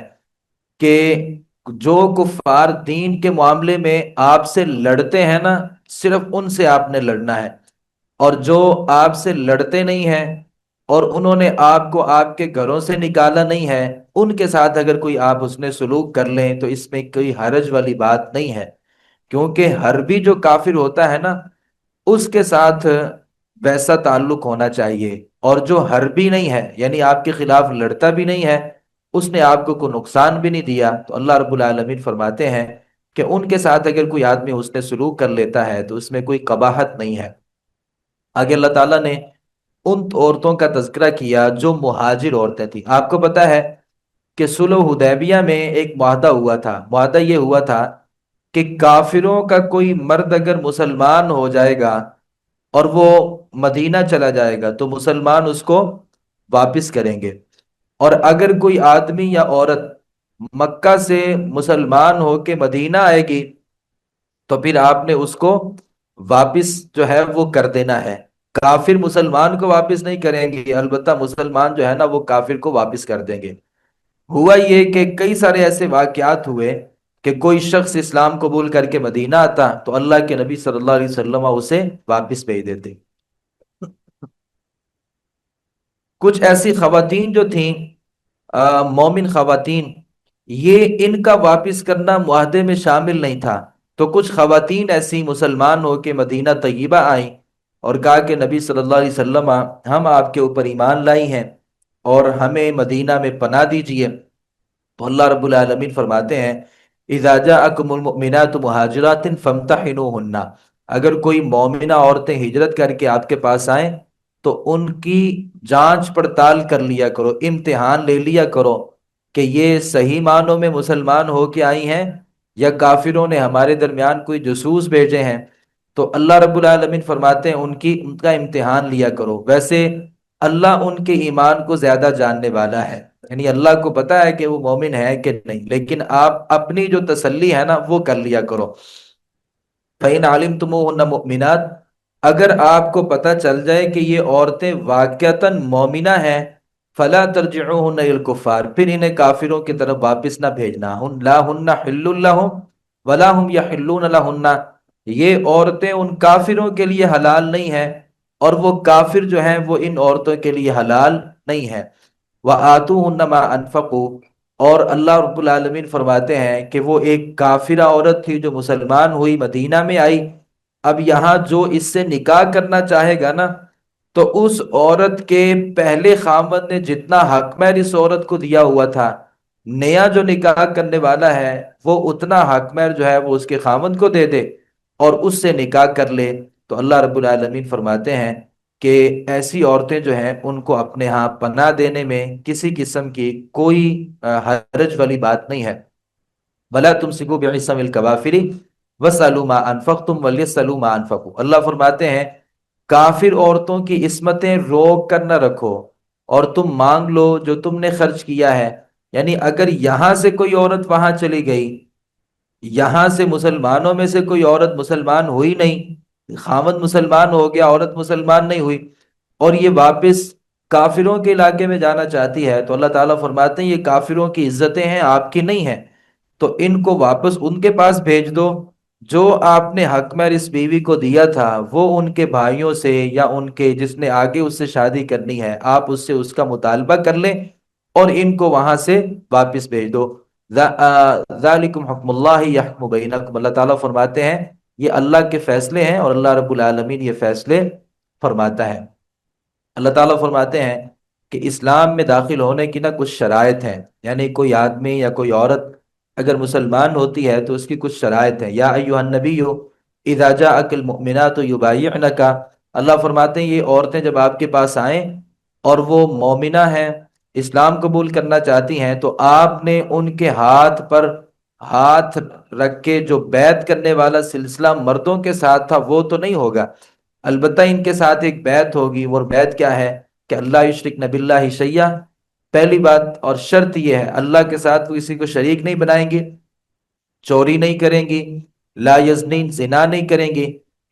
کہ جو کفار دین کے معاملے میں آپ سے لڑتے ہیں نا، صرف ان سے آپ نے لڑنا ہے، اور جو آپ سے لڑتے نہیں ہیں اور انہوں نے آپ کو آپ کے گھروں سے نکالا نہیں ہے، ان کے ساتھ اگر کوئی آپ حسن سلوک کر لیں تو اس میں کوئی حرج والی بات نہیں ہے، کیونکہ حربی جو کافر ہوتا ہے نا، اس کے ساتھ ویسا تعلق ہونا چاہیے، اور جو حربی نہیں ہے یعنی آپ کے خلاف لڑتا بھی نہیں ہے، اس نے آپ کو کوئی نقصان بھی نہیں دیا، تو اللہ رب العالمین فرماتے ہیں کہ ان کے ساتھ اگر کوئی آدمی حسن سلوک کر لیتا ہے تو اس میں کوئی قباحت نہیں ہے۔ آگے اللہ تعالیٰ نے ان عورتوں کا تذکرہ کیا جو مہاجر عورتیں تھیں۔ آپ کو پتا ہے کہ صلح حدیبیہ میں ایک معاہدہ ہوا تھا۔ معاہدہ یہ ہوا تھا کہ کافروں کا کوئی مرد اگر مسلمان ہو جائے گا اور وہ مدینہ چلا جائے گا تو مسلمان اس کو واپس کریں گے، اور اگر کوئی آدمی یا عورت مکہ سے مسلمان ہو کے مدینہ آئے گی تو پھر آپ نے اس کو واپس جو ہے وہ کر دینا ہے۔ کافر مسلمان کو واپس نہیں کریں گے، البتہ مسلمان جو ہے نا وہ کافر کو واپس کر دیں گے۔ ہوا یہ کہ کئی سارے ایسے واقعات ہوئے کہ کوئی شخص اسلام قبول کر کے مدینہ آتا تو اللہ کے نبی صلی اللہ علیہ وسلم اسے واپس بھیج دیتے۔ کچھ ایسی خواتین جو تھیں مومن خواتین، یہ ان کا واپس کرنا معاہدے میں شامل نہیں تھا، تو کچھ خواتین ایسی مسلمان ہو کے مدینہ طیبہ آئیں اور کہا کہ نبی صلی اللہ علیہ وسلم ہم آپ کے اوپر ایمان لائی ہیں اور ہمیں مدینہ میں پناہ دیجیے۔ تو اللہ رب العالمین فرماتے ہیں اذا جاءکم المؤمنات مہاجرات فامتحنوہن، اگر کوئی مومنہ عورتیں ہجرت کر کے آپ کے پاس آئیں تو ان کی جانچ پڑتال کر لیا کرو، امتحان لے لیا کرو کہ یہ صحیح معنوں میں مسلمان ہو کے آئی ہیں یا کافروں نے ہمارے درمیان کوئی جاسوس بھیجے ہیں۔ تو اللہ رب العالمین فرماتے ہیں ان کا امتحان لیا کرو۔ ویسے اللہ ان کے ایمان کو زیادہ جاننے والا ہے، یعنی اللہ کو پتا ہے کہ وہ مومن ہے کہ نہیں، لیکن آپ اپنی جو تسلی ہے نا وہ کر لیا کرو۔ فَإِنْ عَلِمْتُمُوهُنَّ مُؤْمِنَاتٍ، اگر آپ کو پتہ چل جائے کہ یہ عورتیں واقعتاً مومنہ ہیں، فَلَا تَرْجِعُوهُنَّ إِلَى الْكُفَّارِ، پھر انہیں کافروں کی طرف واپس نہ بھیجنا۔ لَا هُنَّ حِلٌّ لَهُمْ وَلَا هُمْ يَحِلُّونَ لَهُنَّ، یہ عورتیں ان کافروں کے لیے حلال نہیں ہیں اور وہ کافر جو ہیں وہ ان عورتوں کے لیے حلال نہیں ہے۔ وَآتُوهُنَّ مَا أَنفَقُوا، اور اللہ رب العالمین فرماتے ہیں کہ وہ ایک کافرہ عورت تھی جو مسلمان ہوئی، مدینہ میں آئی، اب یہاں جو اس سے نکاح کرنا چاہے گا نا تو اس عورت کے پہلے خاوند نے جتنا حق مہر اس عورت کو دیا ہوا تھا، نیا جو نکاح کرنے والا ہے وہ اتنا حق مہر جو ہے وہ اس کے خاوند کو دے دے اور اس سے نکاح کر لے۔ تو اللہ رب العالمین فرماتے ہیں کہ ایسی عورتیں جو ہیں ان کو اپنے ہاں پناہ دینے میں کسی قسم کی کوئی حرج والی بات نہیں ہے۔ وَلَا تُمْسِكُوا بِعِصَمِ الْكَوَافِرِ وَاسْأَلُوا مَا أَنفَقْتُمْ وَلْيَسْأَلُوا مَا أَنفَقُوا، اللہ فرماتے ہیں کافر عورتوں کی عصمتیں روک کر نہ رکھو اور تم مانگ لو جو تم نے خرچ کیا ہے۔ یعنی اگر یہاں سے کوئی عورت وہاں چلی گئی، یہاں سے مسلمانوں میں سے کوئی عورت مسلمان ہوئی نہیں، خاوند مسلمان ہو گیا، عورت مسلمان نہیں ہوئی، اور یہ واپس کافروں کے علاقے میں جانا چاہتی ہے، تو اللہ تعالیٰ فرماتے ہیں یہ کافروں کی عزتیں ہیں، آپ کی نہیں ہیں، تو ان کو واپس ان کے پاس بھیج دو۔ جو آپ نے حق مہر اس بیوی کو دیا تھا وہ ان کے بھائیوں سے یا ان کے جس نے آگے اس سے شادی کرنی ہے آپ اس سے اس کا مطالبہ کر لیں اور ان کو وہاں سے واپس بھیج دو۔ ذالکم حکم اللہ یحکم بینکم، اللہ تعالیٰ فرماتے ہیں یہ اللہ کے فیصلے ہیں اور اللہ رب العالمین یہ فیصلے فرماتا ہے۔ اللہ تعالیٰ فرماتے ہیں کہ اسلام میں داخل ہونے کی کچھ شرائط ہیں، یعنی کوئی آدمی یا کوئی عورت اگر مسلمان ہوتی ہے تو اس کی کچھ شرائط ہیں۔ یا ایھا النبی اذا جاءک المؤمنات یبایعنک، اللہ فرماتے ہیں یہ عورتیں جب آپ کے پاس آئیں اور وہ مومنہ ہیں، اسلام قبول کرنا چاہتی ہیں، تو آپ نے ان کے ہاتھ پر ہاتھ رکھ کے جو بیعت کرنے والا سلسلہ مردوں کے ساتھ تھا وہ تو نہیں ہوگا، البتہ ان کے ساتھ ایک بیعت ہوگی، وہ بیعت کیا ہے کہ اللہ یشرکن باللہ شیئا، پہلی بات اور شرط یہ ہے اللہ کے ساتھ کسی کو شریک نہیں بنائیں گے، چوری نہیں کریں گی، لا یزنین، زنا نہیں کریں گی،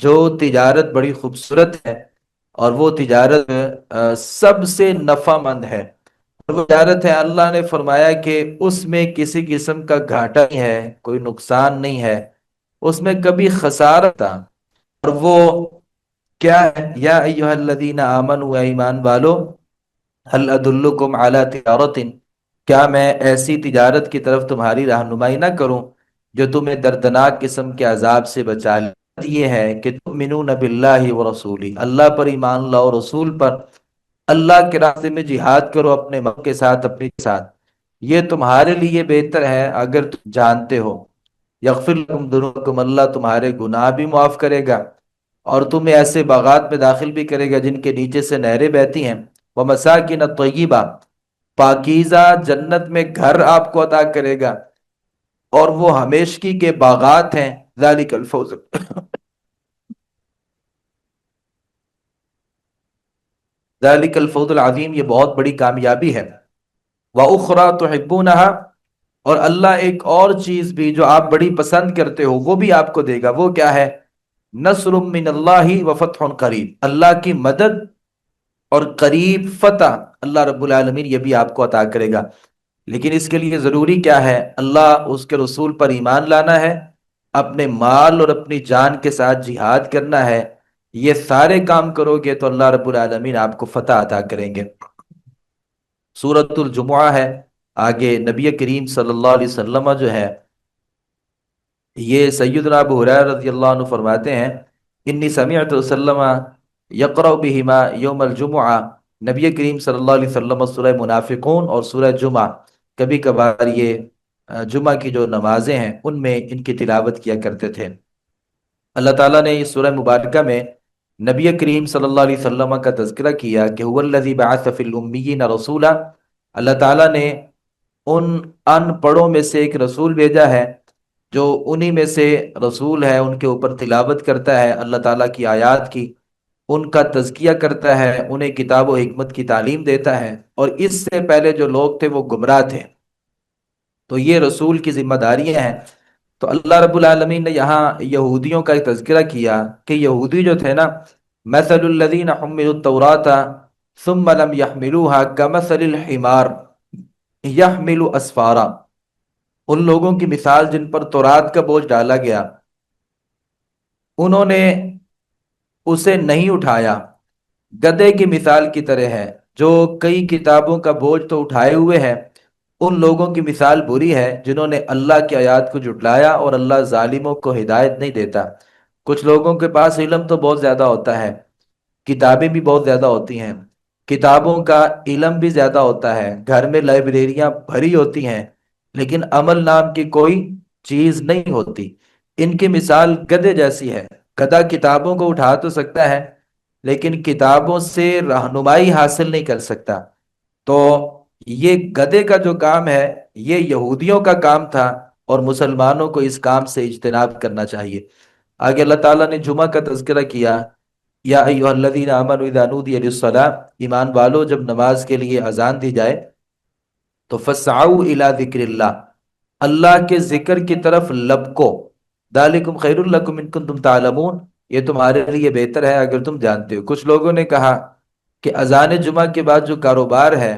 جو تجارت بڑی خوبصورت ہے، اور وہ تجارت سب سے نفع مند ہے، اور وہ تجارت ہے اللہ نے فرمایا کہ اس میں کسی قسم کا گھاٹا نہیں ہے، کوئی نقصان نہیں ہے، اس میں کبھی خسارہ تھا۔ اور وہ کیا ہے؟ یا ایہا الذین آمنوا، اے ایمان والو، هل ادلکم علی تجارت، کیا میں ایسی تجارت کی طرف تمہاری رہنمائی نہ کروں جو تمہیں دردناک قسم کے عذاب سے بچا لے؟ یہ ہے کہ تؤمنون باللہ ورسولہ، اللہ پر ایمان لاؤ، رسول پر، اللہ کے راستے میں جہاد کرو اپنے مال کے ساتھ، اپنے ساتھ، یہ تمہارے لیے بہتر ہے اگر تم جانتے ہو۔ یغفر لکم ذنوبکم، اللہ تمہارے گناہ بھی معاف کرے گا، اور تمہیں ایسے باغات میں داخل بھی کرے گا جن کے نیچے سے نہریں بہتی ہیں، ومساکن طیبہ، پاکیزہ جنت میں گھر آپ کو عطا کرے گا، اور وہ ہمیشگی کے باغات ہیں۔ ذالک الفوز ذالک الفوز العظیم، یہ بہت بڑی کامیابی ہے۔ وَأُخْرَى تُحِبُّونَهَا، اور اللہ ایک اور چیز بھی جو آپ بڑی پسند کرتے ہو وہ بھی آپ کو دے گا، وہ کیا ہے؟ نصر من اللہ وفتح قریب، اللہ کی مدد اور قریب فتح، اللہ رب العالمین یہ بھی آپ کو عطا کرے گا۔ لیکن اس کے لیے ضروری کیا ہے؟ اللہ، اس کے رسول پر ایمان لانا ہے، اپنے مال اور اپنی جان کے ساتھ جہاد کرنا ہے۔ یہ سارے کام کرو گے تو اللہ رب العالمین آپ کو فتح عطا کریں گے۔ سورۃ الجمعہ ہے، آگے نبی کریم صلی اللہ علیہ وسلم جو ہے، یہ سیدنا ابو ہریرہ رضی اللہ عنہ فرماتے ہیں، انی سمعت وسلم یقرأ بہما یوم الجمعہ، نبی کریم صلی اللہ علیہ وسلم سورہ منافقون اور سورہ جمعہ، کبھی کبھار یہ جمعہ کی جو نمازیں ہیں ان میں ان کی تلاوت کیا کرتے تھے۔ اللہ تعالیٰ نے اس سورہ مبارکہ میں نبی کریم صلی اللہ علیہ وسلم کا تذکرہ کیا کہ هو الذی بعث فی الامیین رسولا، اللہ تعالیٰ نے ان ان پڑھوں میں سے ایک رسول بھیجا ہے جو انہی میں سے رسول ہے، ان کے اوپر تلاوت کرتا ہے اللہ تعالیٰ کی آیات کی، ان کا تزکیہ کرتا ہے، انہیں کتاب و حکمت کی تعلیم دیتا ہے، اور اس سے پہلے جو لوگ تھے وہ گمراہ تھے، تو یہ رسول کی ذمہ داریاں ہیں۔ تو اللہ رب العالمین نے یہاں یہودیوں کا ایک تذکرہ کیا کہ یہودی جو تھے نا، مثل الذین حملوا التوراۃ ثم لم يحملوها كمثل الحمار يحمل اسفارا، ان لوگوں کی مثال جن پر تورات کا بوجھ ڈالا گیا، انہوں نے اسے نہیں اٹھایا، گدھے کی مثال کی طرح ہے جو کئی کتابوں کا بوجھ تو اٹھائے ہوئے ہے۔ ان لوگوں کی مثال بری ہے جنہوں نے اللہ کی آیات کو جھٹلایا، اور اللہ ظالموں کو ہدایت نہیں دیتا۔ کچھ لوگوں کے پاس علم تو بہت زیادہ ہوتا ہے، کتابیں بھی بہت زیادہ ہوتی ہیں، کتابوں کا علم بھی زیادہ ہوتا ہے، گھر میں لائبریریاں بھری ہوتی ہیں، لیکن عمل نام کی کوئی چیز نہیں ہوتی۔ ان کی مثال گدھے جیسی ہے۔ گدھا کتابوں کو اٹھا تو سکتا ہے لیکن کتابوں سے رہنمائی حاصل نہیں کر سکتا۔ تو یہ گدھے کا جو کام ہے یہ یہودیوں کا کام تھا، اور مسلمانوں کو اس کام سے اجتناب کرنا چاہیے۔ آگے اللہ تعالیٰ نے جمعہ کا تذکرہ کیا، یا ایہا الذین آمنوا اذا نودی للصلاۃ، ایمان والو جب نماز کے لیے اذان دی جائے تو فسعوا الی ذکر اللہ، اللہ کے ذکر کی طرف لبکو، ذالکم خیر لکم ان کنتم تعلمون، یہ تمہارے لیے بہتر ہے اگر تم جانتے ہو۔ کچھ لوگوں نے کہا کہ اذان جمعہ کے بعد جو کاروبار ہے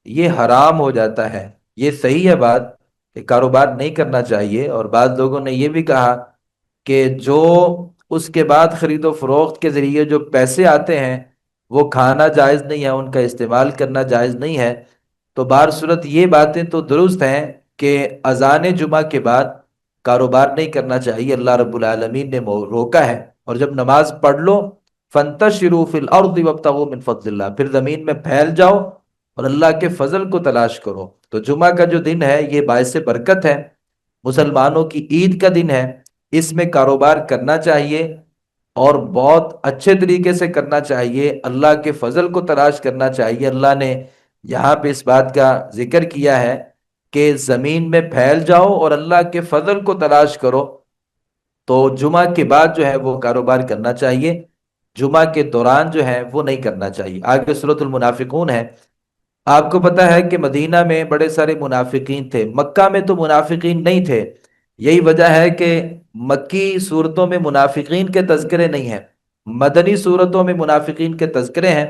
یہ حرام ہو جاتا ہے۔ یہ صحیح ہے بات کہ کاروبار نہیں کرنا چاہیے، اور بعض لوگوں نے یہ بھی کہا کہ جو اس کے بعد خرید و فروخت کے ذریعے جو پیسے آتے ہیں وہ کھانا جائز نہیں ہے، ان کا استعمال کرنا جائز نہیں ہے۔ تو بہر صورت یہ باتیں تو درست ہیں کہ اذان جمعہ کے بعد کاروبار نہیں کرنا چاہیے، اللہ رب العالمین نے روکا ہے۔ اور جب نماز پڑھ لو، فانتشروا فی الارض وابتغوا من فضل اللہ، پھر زمین میں پھیل جاؤ اور اللہ کے فضل کو تلاش کرو۔ تو جمعہ کا جو دن ہے یہ باعث برکت ہے، مسلمانوں کی عید کا دن ہے، اس میں کاروبار کرنا چاہیے، اور بہت اچھے طریقے سے کرنا چاہیے، اللہ کے فضل کو تلاش کرنا چاہیے۔ اللہ نے یہاں پہ اس بات کا ذکر کیا ہے کہ زمین میں پھیل جاؤ اور اللہ کے فضل کو تلاش کرو، تو جمعہ کے بعد جو ہے وہ کاروبار کرنا چاہیے، جمعہ کے دوران جو ہے وہ نہیں کرنا چاہیے۔ آگے سورۃ المنافقون ہے۔ آپ کو پتا ہے کہ مدینہ میں بڑے سارے منافقین تھے، مکہ میں تو منافقین نہیں تھے، یہی وجہ ہے کہ مکی صورتوں میں منافقین کے تذکرے نہیں ہیں، مدنی صورتوں میں منافقین کے تذکرے ہیں،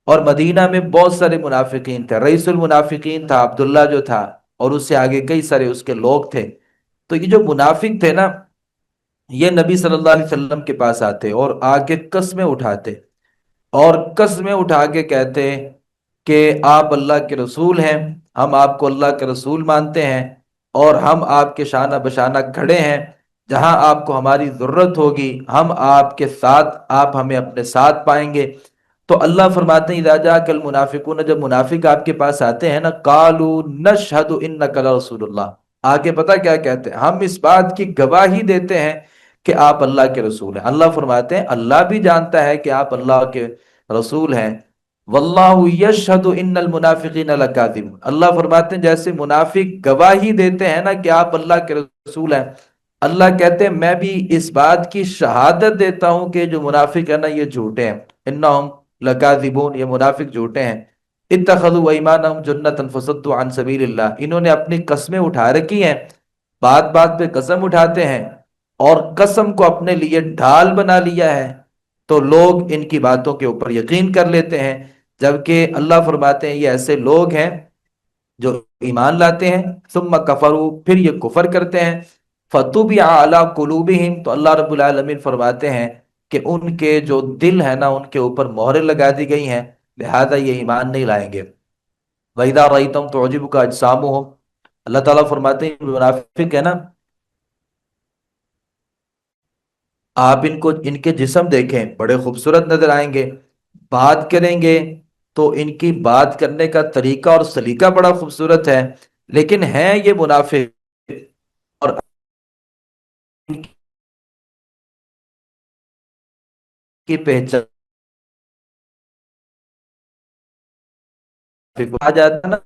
اور مدینہ میں بہت سارے منافقین تھے۔ رئیس المنافقین تھا عبداللہ جو تھا، اور اس سے آگے کئی سارے اس کے لوگ تھے۔ تو یہ جو منافق تھے نا، یہ نبی صلی اللہ علیہ وسلم کے پاس آتے اور آ کے قسمیں اٹھاتے، اور قسمیں اٹھا کے کہتے کہ آپ اللہ کے رسول ہیں، ہم آپ کو اللہ کے رسول مانتے ہیں، اور ہم آپ کے شانہ بشانہ کھڑے ہیں، جہاں آپ کو ہماری ضرورت ہوگی ہم آپ کے ساتھ، آپ ہمیں اپنے ساتھ پائیں گے۔ تو اللہ فرماتے ہیں اذا جاءک المنافقون، جب منافق آپ کے پاس آتے ہیں نا، قالوا نشہد انک لرسول اللہ، آگے پتہ کیا کہتے ہیں؟ ہم اس بات کی گواہی دیتے ہیں کہ آپ اللہ کے رسول ہیں۔ اللہ فرماتے ہیں اللہ بھی جانتا ہے کہ آپ اللہ کے رسول ہیں۔ واللہ یشہد ان المنافقین لکاذبون، اللہ فرماتے ہیں جیسے منافق گواہی دیتے ہیں نا کہ آپ اللہ کے رسول ہیں، اللہ کہتے ہیں میں بھی اس بات کی شہادت دیتا ہوں کہ جو منافق ہے نا یہ جھوٹے ہیں، انہم لکاذبون، یہ منافق جھوٹے ہیں۔ اتخذوا ایمانہم جنۃ فصدوا عن سبیل اللہ، انہوں نے اپنی قسمیں اٹھا رکھی ہیں، بات بات پہ قسم اٹھاتے ہیں اور قسم کو اپنے لیے ڈھال بنا لیا ہے، تو لوگ ان کی باتوں کے اوپر یقین کر لیتے ہیں، جبکہ اللہ فرماتے ہیں یہ ایسے لوگ ہیں جو ایمان لاتے ہیں ثم کفروا، پھر یہ کفر کرتے ہیں، فطبع علی قلوبہم، تو اللہ رب العالمین فرماتے ہیں کہ ان کے جو دل ہے نا ان کے اوپر مہریں لگا دی گئی ہیں، لہذا یہ ایمان نہیں لائیں گے۔ وَإِذَا رَأَيْتَهُمْ تُعْجِبُكَ أَجْسَامُهُمْ، اللہ تعالیٰ فرماتے ہیں منافق ہے نا، آپ ان کو ان کے جسم دیکھیں بڑے خوبصورت نظر آئیں گے، بات کریں گے تو ان کی بات کرنے کا طریقہ اور سلیقہ بڑا خوبصورت ہے، لیکن ہیں یہ منافق، اور ان کی پہچان آ جاتا ہے نا،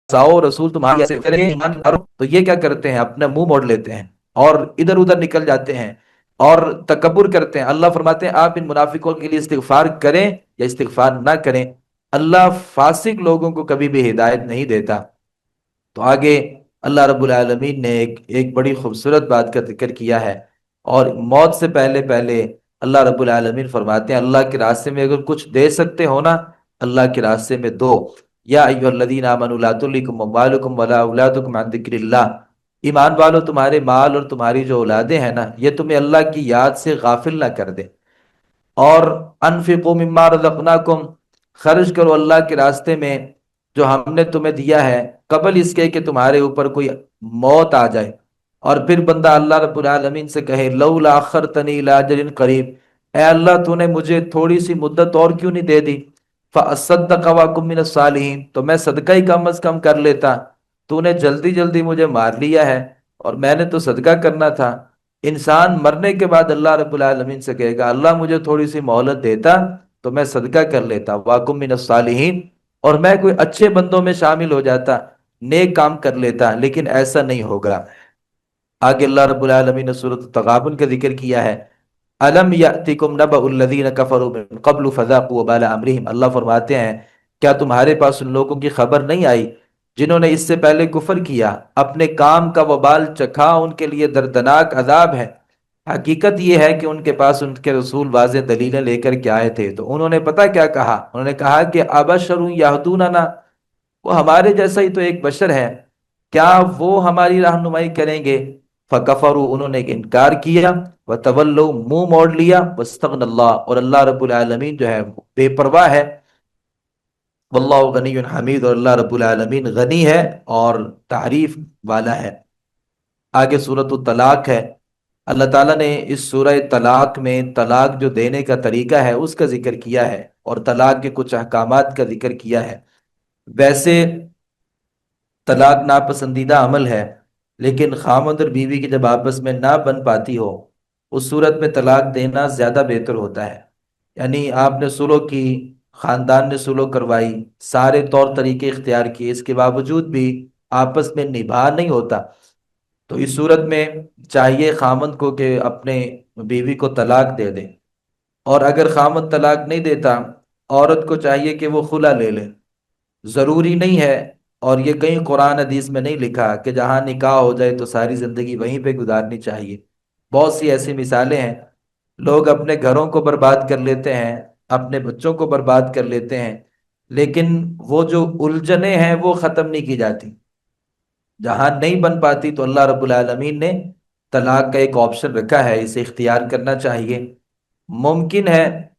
ساؤ رسول تمہاری ایسے کریں گے ایمان لاؤ، تو یہ کیا کرتے ہیں اپنا منہ موڑ لیتے ہیں اور ادھر ادھر نکل جاتے ہیں اور تکبر کرتے ہیں۔ اللہ فرماتے ہیں آپ ان منافقوں کے لیے استغفار کریں یا استغفار نہ کریں، اللہ فاسق لوگوں کو کبھی بھی ہدایت نہیں دیتا۔ تو آگے اللہ رب العالمین نے ایک بڑی خوبصورت بات کا ذکر کیا ہے، اور موت سے پہلے پہلے اللہ رب العالمین فرماتے ہیں اللہ کے راستے میں اگر کچھ دے سکتے ہو نا، اللہ کے راستے میں دو۔ یا ایھا الذین آمنوا لا تلھکم اموالکم ولا اولادکم عن ذکر اللہ، ایمان والو تمہارے مال اور تمہاری جو اولادیں ہیں نا یہ تمہیں اللہ کی یاد سے غافل نہ کر دے، اور انفقوا مما رزقناکم، خرچ کرو اللہ کے راستے میں جو ہم نے تمہیں دیا ہے، قبل اس کے کہ تمہارے اوپر کوئی موت آ جائے، اور پھر بندہ اللہ رب العالمین سے کہے لولا اخرتنی الی اجل قریب، اے اللہ تو نے مجھے تھوڑی سی مدت اور کیوں نہیں دے دی، فاصدق واکن من الصالحین، تو میں صدقہ ہی کم از کم کر لیتا، تو نے جلدی جلدی مجھے مار لیا ہے اور میں نے تو صدقہ کرنا تھا۔ انسان مرنے کے بعد اللہ رب العالمین سے کہے گا اللہ مجھے تھوڑی سی مہلت دیتا تو میں صدقہ کر لیتا، واکم من الصالحین، اور میں کوئی اچھے بندوں میں شامل ہو جاتا، نیک کام کر لیتا، لیکن ایسا نہیں ہوگا۔ آگے اللہ رب العالمین نے سورۃ التغابن کا ذکر کیا ہے، الم یاتکم نبأ الذین کفروا من قبل فذاقوا وبال امرہم، اللہ فرماتے ہیں کیا تمہارے پاس ان لوگوں کی خبر نہیں آئی جنہوں نے اس سے پہلے کفر کیا، اپنے کام کا وبال چکھا، ان کے لیے دردناک عذاب ہے۔ حقیقت یہ ہے کہ ان کے پاس ان کے رسول واضح دلیلیں لے کر کے آئے تھے، تو انہوں نے پتہ کیا کہا، انہوں نے کہا کہ ابشر یہدوننا، وہ ہمارے جیسا ہی تو ایک بشر ہے، کیا وہ ہماری رہنمائی کریں گے؟ فکفروا، انہوں نے انکار کیا، وتولوا، منہ موڑ لیا، واستغنى اللہ، اور اللہ رب العالمین جو ہے بے پرواہ ہے، واللہ غنی حمید، اور اللہ رب العالمین غنی ہے اور تعریف والا ہے۔ آگے سورۃ الطلاق ہے، اللہ تعالیٰ نے اس سورہ طلاق میں طلاق جو دینے کا طریقہ ہے اس کا ذکر کیا ہے، اور طلاق کے کچھ احکامات کا ذکر کیا ہے۔ ویسے طلاق ناپسندیدہ عمل ہے، لیکن خامد اور بیوی کی جب آپس میں نہ بن پاتی ہو اس صورت میں طلاق دینا زیادہ بہتر ہوتا ہے، یعنی آپ نے سلو کی، خاندان نے سلو کروائی، سارے طور طریقے اختیار کیے، اس کے باوجود بھی آپس میں نبھا نہیں ہوتا، تو اس صورت میں چاہیے خامد کو کہ اپنے بیوی کو طلاق دے دے، اور اگر خامد طلاق نہیں دیتا عورت کو چاہیے کہ وہ خلا لے لے، ضروری نہیں ہے اور یہ کہیں قرآن حدیث میں نہیں لکھا کہ جہاں نکاح ہو جائے تو ساری زندگی وہیں پہ گزارنی چاہیے۔ بہت سی ایسی مثالیں ہیں، لوگ اپنے گھروں کو برباد کر لیتے ہیں، اپنے بچوں کو برباد کر لیتے ہیں، لیکن وہ جو الجھنیں ہیں وہ ختم نہیں کی جاتی۔ جہاں نہیں بن پاتی تو اللہ رب العالمین نے طلاق کا ایک آپشن رکھا ہے، اسے اختیار کرنا چاہیے۔ ممکن ہے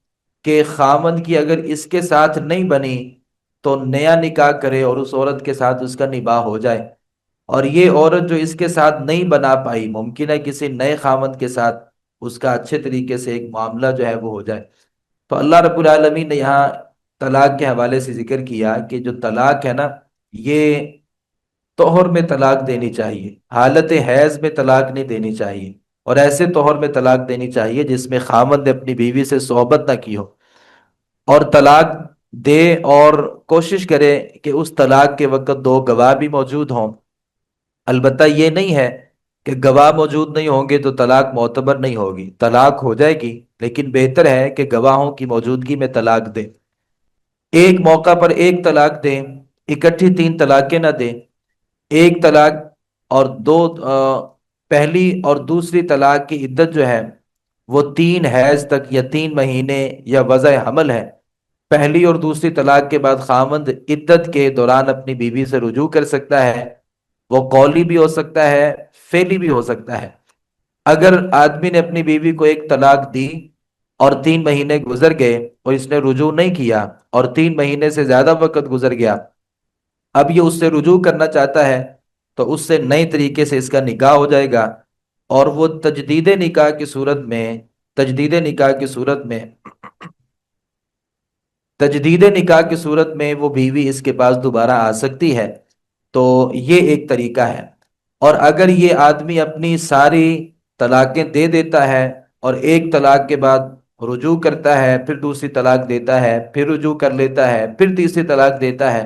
کہ خامند کی اگر اس کے ساتھ نہیں بنی تو نیا نکاح کرے اور اس عورت کے ساتھ اس کا نباہ ہو جائے، اور یہ عورت جو اس کے ساتھ نہیں بنا پائی ممکن ہے کسی نئے خامند کے ساتھ اس کا اچھے طریقے سے ایک معاملہ جو ہے وہ ہو جائے۔ تو اللہ رب العالمین نے یہاں طلاق کے حوالے سے ذکر کیا کہ جو طلاق ہے نا، یہ طہر میں طلاق دینی چاہیے، حالت حیض میں طلاق نہیں دینی چاہیے، اور ایسے طہر میں طلاق دینی چاہیے جس میں خامند نے اپنی بیوی سے صحبت نہ کی ہو، اور طلاق دے اور کوشش کرے کہ اس طلاق کے وقت دو گواہ بھی موجود ہوں۔ البتہ یہ نہیں ہے کہ گواہ موجود نہیں ہوں گے تو طلاق معتبر نہیں ہوگی، طلاق ہو جائے گی، لیکن بہتر ہے کہ گواہوں کی موجودگی میں طلاق دے۔ ایک موقع پر ایک طلاق دیں، اکٹھی تین طلاقیں نہ دیں۔ ایک طلاق اور دو پہلی اور دوسری طلاق کی عدت جو ہے وہ 3 حیض تک یا 3 مہینے یا وضع حمل ہے۔ پہلی اور دوسری طلاق کے بعد خامند عدت کے دوران اپنی بیوی سے رجوع کر سکتا ہے، وہ قولی بھی ہو سکتا ہے، فعلی بھی ہو سکتا ہے۔ اگر آدمی نے اپنی بیوی کو ایک طلاق دی اور 3 مہینے گزر گئے اور اس نے رجوع نہیں کیا اور 3 مہینے سے زیادہ وقت گزر گیا، اب یہ اس سے رجوع کرنا چاہتا ہے تو اس سے نئے طریقے سے اس کا نکاح ہو جائے گا، اور وہ تجدید نکاح کی صورت میں تجدید نکاح کی صورت میں وہ بیوی اس کے پاس دوبارہ آ سکتی ہے۔ تو یہ ایک طریقہ ہے۔ اور اگر یہ آدمی اپنی ساری طلاقیں دے دیتا ہے اور ایک طلاق کے بعد رجوع کرتا ہے، پھر دوسری طلاق دیتا ہے، پھر رجوع کر لیتا ہے، پھر تیسری طلاق دیتا ہے،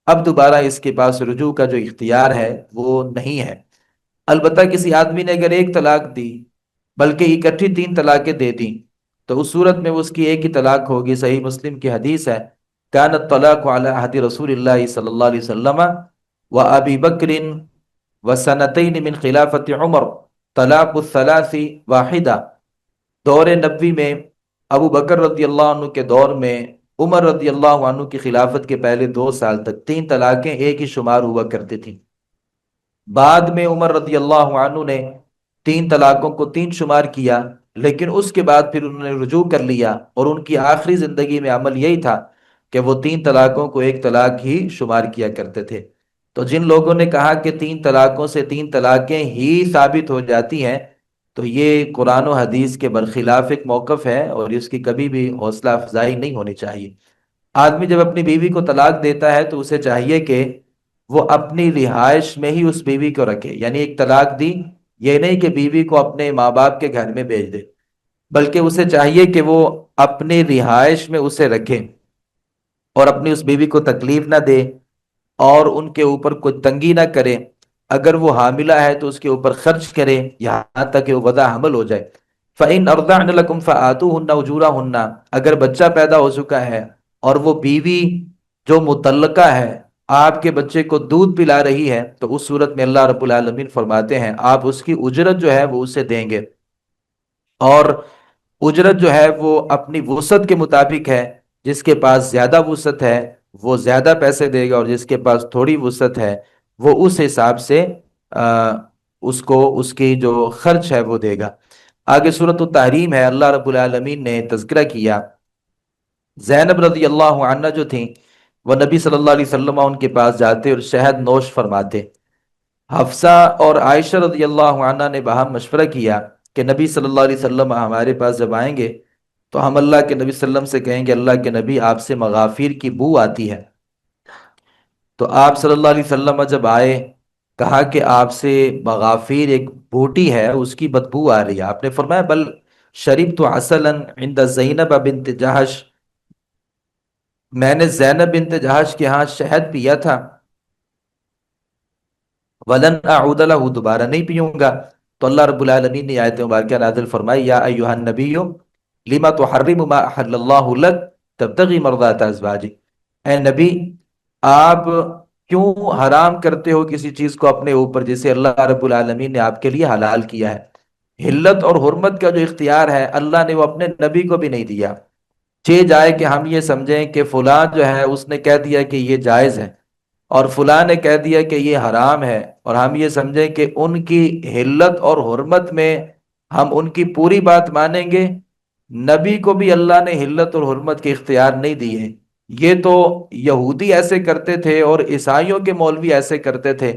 اب دوبارہ اس کے پاس رجوع کا جو اختیار ہے وہ نہیں ہے۔ البتہ کسی آدمی نے اگر ایک طلاق دی بلکہ اکٹھی 3 طلاقیں دے دی تو اس صورت میں اس کی ایک ہی طلاق ہوگی۔ صحیح مسلم کی حدیث ہے، کان الطلاق علی عہد رسول اللہ صلی اللہ علیہ وسلم و ابی بکر و سنتین من خلافت عمر طلاق الثلاث واحدہ۔ دور نبوی میں ابو بکر رضی اللہ عنہ کے دور میں عمر رضی اللہ عنہ کی خلافت کے پہلے 2 سال تک 3 طلاقیں ایک ہی شمار ہوا کرتی تھیں۔ بعد میں عمر رضی اللہ عنہ نے 3 طلاقوں کو 3 شمار کیا، لیکن اس کے بعد پھر انہوں نے رجوع کر لیا، اور ان کی آخری زندگی میں عمل یہی تھا کہ وہ 3 طلاقوں کو ایک طلاق ہی شمار کیا کرتے تھے۔ تو جن لوگوں نے کہا کہ 3 طلاقوں سے 3 طلاقیں ہی ثابت ہو جاتی ہیں، تو یہ قرآن و حدیث کے برخلاف ایک موقف ہے، اور اس کی کبھی بھی حوصلہ افزائی نہیں ہونی چاہیے۔ آدمی جب اپنی بیوی کو طلاق دیتا ہے تو اسے چاہیے کہ وہ اپنی رہائش میں ہی اس بیوی کو رکھے، یعنی ایک طلاق دی، یہ نہیں کہ بیوی کو اپنے ماں باپ کے گھر میں بھیج دے، بلکہ اسے چاہیے کہ وہ اپنی رہائش میں اسے رکھے اور اپنی اس بیوی کو تکلیف نہ دے اور ان کے اوپر کوئی تنگی نہ کرے۔ اگر وہ حاملہ ہے تو اس کے اوپر خرچ کرے یہاں تک کہ وہ وضع حمل ہو جائے۔ فَإِنْ أَرْضَعْنَ لَكُمْ فَآتُوهُنَّ أُجُورَهُنَّ، اگر بچہ پیدا ہو چکا ہے اور وہ بیوی جو متعلقہ ہے آپ کے بچے کو دودھ پلا رہی ہے، تو اس صورت میں اللہ رب العالمین فرماتے ہیں آپ اس کی اجرت جو ہے وہ اسے دیں گے، اور اجرت جو ہے وہ اپنی وسعت کے مطابق ہے۔ جس کے پاس زیادہ وسعت ہے وہ زیادہ پیسے دے گا، اور جس کے پاس تھوڑی وسعت ہے وہ اس حساب سے اس کو اس کی جو خرچ ہے وہ دے گا۔ آگے سورۃ التحریم ہے، اللہ رب العالمین نے تذکرہ کیا زینب رضی اللہ عنہ جو تھیں، وہ نبی صلی اللہ علیہ وسلم ان کے پاس جاتے اور شہد نوش فرماتے۔ حفصہ اور عائشہ رضی اللہ عنہ نے باہم مشورہ کیا کہ نبی صلی اللہ علیہ وسلم ہمارے پاس جب آئیں گے تو ہم اللہ کے نبی صلی اللہ علیہ وسلم سے کہیں گے اللہ کے نبی آپ سے مغافیر کی بو آتی ہے۔ تو آپ صلی اللہ علیہ وسلم جب آئے، کہا کہ آپ سے مغافیر ایک بوٹی ہے اس کی بدبو آ رہی ہے۔ آپ نے فرمایا بل شربت عسلا عند زینب بنت جہش، میں نے زینب بنت جہش کے ہاں شہد پیا تھا، ولن اعود له، دوبارہ نہیں پیوں گا۔ تو اللہ رب العالمین نے آیت مبارکہ نازل فرمائی یا ایھا النبی لما تحرم ما احل اللہ لک تبتغی مرضات ازواجک، اے نبی آپ کیوں حرام کرتے ہو کسی چیز کو اپنے اوپر جسے اللہ رب العالمین نے آپ کے لیے حلال کیا ہے؟ حلت اور حرمت کا جو اختیار ہے اللہ نے وہ اپنے نبی کو بھی نہیں دیا۔ جائے کہ ہم یہ سمجھیں کہ فلاں جو ہے اس نے کہہ دیا کہ یہ جائز ہے اور فلاں نے کہہ دیا کہ یہ حرام ہے، اور ہم یہ سمجھیں کہ ان کی حلت اور حرمت میں ہم ان کی پوری بات مانیں گے۔ نبی کو بھی اللہ نے حلت اور حرمت کے اختیار نہیں دیے۔ یہ تو یہودی ایسے کرتے تھے اور عیسائیوں کے مولوی ایسے کرتے تھے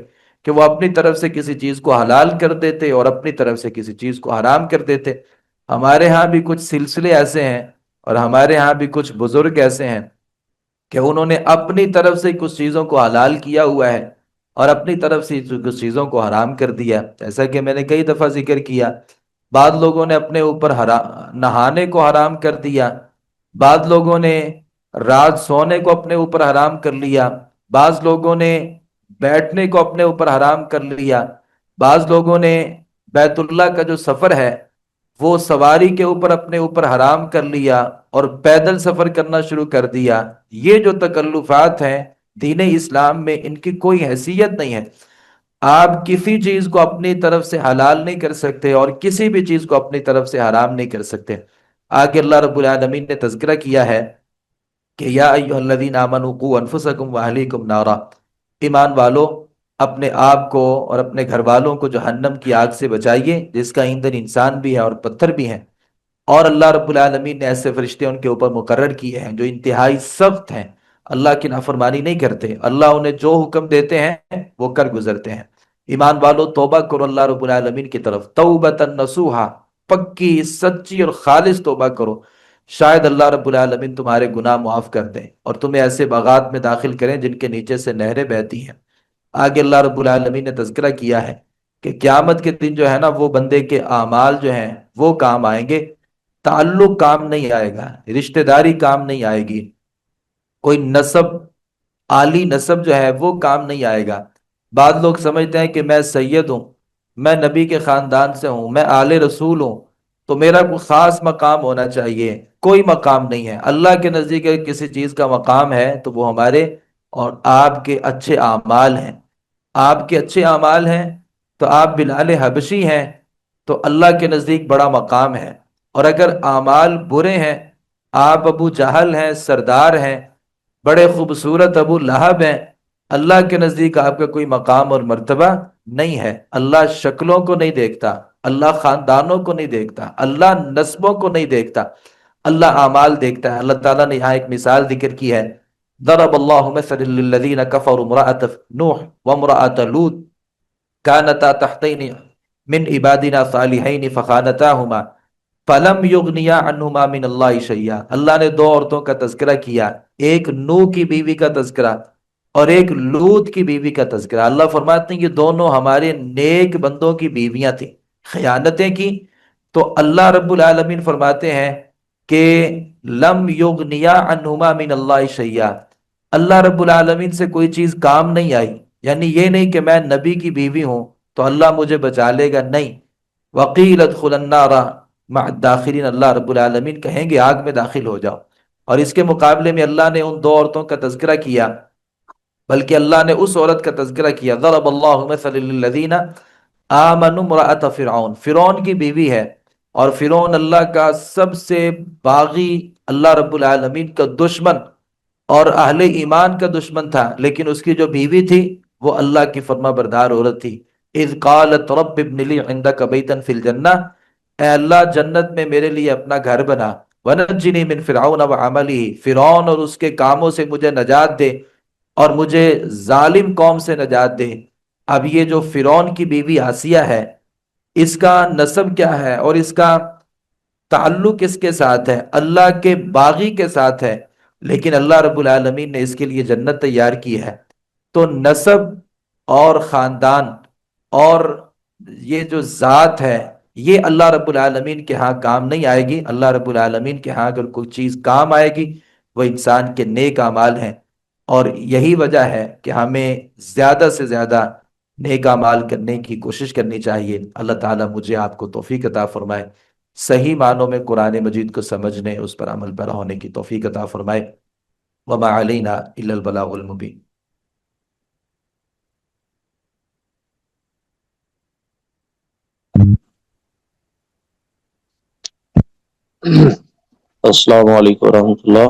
کہ وہ اپنی طرف سے کسی چیز کو حلال کر دیتے اور اپنی طرف سے کسی چیز کو حرام کر دیتے۔ ہمارے ہاں بھی کچھ سلسلے ایسے ہیں اور ہمارے ہاں بھی کچھ بزرگ ایسے ہیں کہ انہوں نے اپنی طرف سے کچھ چیزوں کو حلال کیا ہوا ہے اور اپنی طرف سے کچھ چیزوں کو حرام کر دیا، جیسا کہ میں نے کئی دفعہ ذکر کیا۔ بعض لوگوں نے اپنے اوپر نہانے کو حرام کر دیا، بعض لوگوں نے رات سونے کو اپنے اوپر حرام کر لیا، بعض لوگوں نے بیٹھنے کو اپنے اوپر حرام کر لیا، بعض لوگوں نے بیت اللہ کا جو سفر ہے وہ سواری کے اوپر اپنے اوپر حرام کر لیا اور پیدل سفر کرنا شروع کر دیا۔ یہ جو تکلفات ہیں دین اسلام میں ان کی کوئی حیثیت نہیں ہے۔ آپ کسی چیز کو اپنی طرف سے حلال نہیں کر سکتے اور کسی بھی چیز کو اپنی طرف سے حرام نہیں کر سکتے۔ آگے اللہ رب العالمین نے تذکرہ کیا ہے کہ یا ایھا الذین آمنوا قوا انفسکم واہلیکم نارا، ایمان والو اپنے آپ کو اور اپنے گھر والوں کو جہنم کی آگ سے بچائیے جس کا ایندھن انسان بھی ہے اور پتھر بھی ہیں۔ اور اللہ رب العالمین نے ایسے فرشتے ان کے اوپر مقرر کیے ہیں جو انتہائی سخت ہیں، اللہ کی نافرمانی نہیں کرتے، اللہ انہیں جو حکم دیتے ہیں وہ کر گزرتے ہیں۔ ایمان والو توبہ کرو اللہ رب العالمین کی طرف، توبۃ نصوحا، پکی سچی اور خالص توبہ کرو، شاید اللہ رب العالمین تمہارے گناہ معاف کر دیں اور تمہیں ایسے باغات میں داخل کریں جن کے نیچے سے نہریں بہتی ہیں۔ آگے اللہ رب العالمین نے تذکرہ کیا ہے کہ قیامت کے دن جو ہے نا وہ بندے کے اعمال جو ہیں وہ کام آئیں گے، تعلق کام نہیں آئے گا، رشتہ داری کام نہیں آئے گی، کوئی نسب، عالی نسب جو ہے وہ کام نہیں آئے گا۔ بعض لوگ سمجھتے ہیں کہ میں سید ہوں، میں نبی کے خاندان سے ہوں، میں آل رسول ہوں تو میرا کوئی خاص مقام ہونا چاہیے۔ کوئی مقام نہیں ہے۔ اللہ کے نزدیک اگر کسی چیز کا مقام ہے تو وہ ہمارے اور آپ کے اچھے اعمال ہیں۔ آپ کے اچھے اعمال ہیں تو آپ بلال حبشی ہیں تو اللہ کے نزدیک بڑا مقام ہے، اور اگر اعمال برے ہیں، آپ ابو جہل ہیں، سردار ہیں، بڑے خوبصورت ابو لہب ہیں، اللہ کے نزدیک آپ کا کوئی مقام اور مرتبہ نہیں ہے۔ اللہ شکلوں کو نہیں دیکھتا، اللہ خاندانوں کو نہیں دیکھتا، اللہ نسبوں کو نہیں دیکھتا، اللہ اعمال دیکھتا ہے۔ اللہ تعالیٰ نے یہاں ایک مثال ذکر کی ہے، ضرب اللہ مثلا للذین کفروا امرأۃ نوح وامرأۃ لوط كانتا تحتین من عبادنا صالحین فخانتاہما فلم یغنیا عنہما من اللہ شیئا۔ اللہ نے دو عورتوں کا تذکرہ کیا، ایک نوح کی بیوی کا تذکرہ اور ایک لوط کی بیوی کا تذکرہ۔ اللہ فرماتے ہیں یہ دونوں ہمارے نیک بندوں کی بیویاں تھیں، خیانتیں کی تو اللہ رب العالمین فرماتے ہیں کہ لم یغنیا عنہما من اللہ شیئا، اللہ رب العالمین سے کوئی چیز کام نہیں آئی۔ یعنی یہ نہیں کہ میں نبی کی بیوی ہوں تو اللہ مجھے بچا لے گا، نہیں۔ وقیل ادخل النار مع الداخلین، اللہ رب العالمین کہیں گے آگ میں داخل ہو جاؤ۔ اور اس کے مقابلے میں اللہ نے ان دو عورتوں کا تذکرہ کیا، بلکہ اللہ نے اس عورت کا تذکرہ کیا، ضرب اللہ مثلا للذین آمنوا امرأۃ فرعون، فرعون کی بیوی ہے، اور فرعون اللہ کا سب سے باغی، اللہ رب العالمین کا دشمن اور اہل ایمان کا دشمن تھا، لیکن اس کی جو بیوی تھی وہ اللہ کی فرما بردار عورت تھی۔ اذ قالت رب ابن لی عندک بیتا فی الجنہ، اے اللہ جنت میں میرے لیے اپنا گھر بنا، ونجنی من فرعون وعملہ، فرعون اور اس کے کاموں سے مجھے نجات دے اور مجھے ظالم قوم سے نجات دے۔ اب یہ جو فرعون کی بیوی آسیہ ہے، اس کا نسب کیا ہے اور اس کا تعلق اس کے ساتھ ہے؟ اللہ کے باغی کے ساتھ ہے، لیکن اللہ رب العالمین نے اس کے لیے جنت تیار کی ہے۔ تو نسب اور خاندان اور یہ جو ذات ہے یہ اللہ رب العالمین کے ہاں کام نہیں آئے گی۔ اللہ رب العالمین کے ہاں اگر کوئی چیز کام آئے گی وہ انسان کے نیک اعمال ہیں، اور یہی وجہ ہے کہ ہمیں زیادہ سے زیادہ نیک اعمال کرنے کی کوشش کرنی چاہیے۔ اللہ تعالیٰ مجھے آپ کو توفیق عطا فرمائے، صحیح معنوں میں قرآن مجید کو سمجھنے، اس پر عمل پیرا ہونے کی توفیق عطا فرمائے۔ وما علینا الا البلاغ المبین۔ السلام علیکم ورحمۃ اللہ۔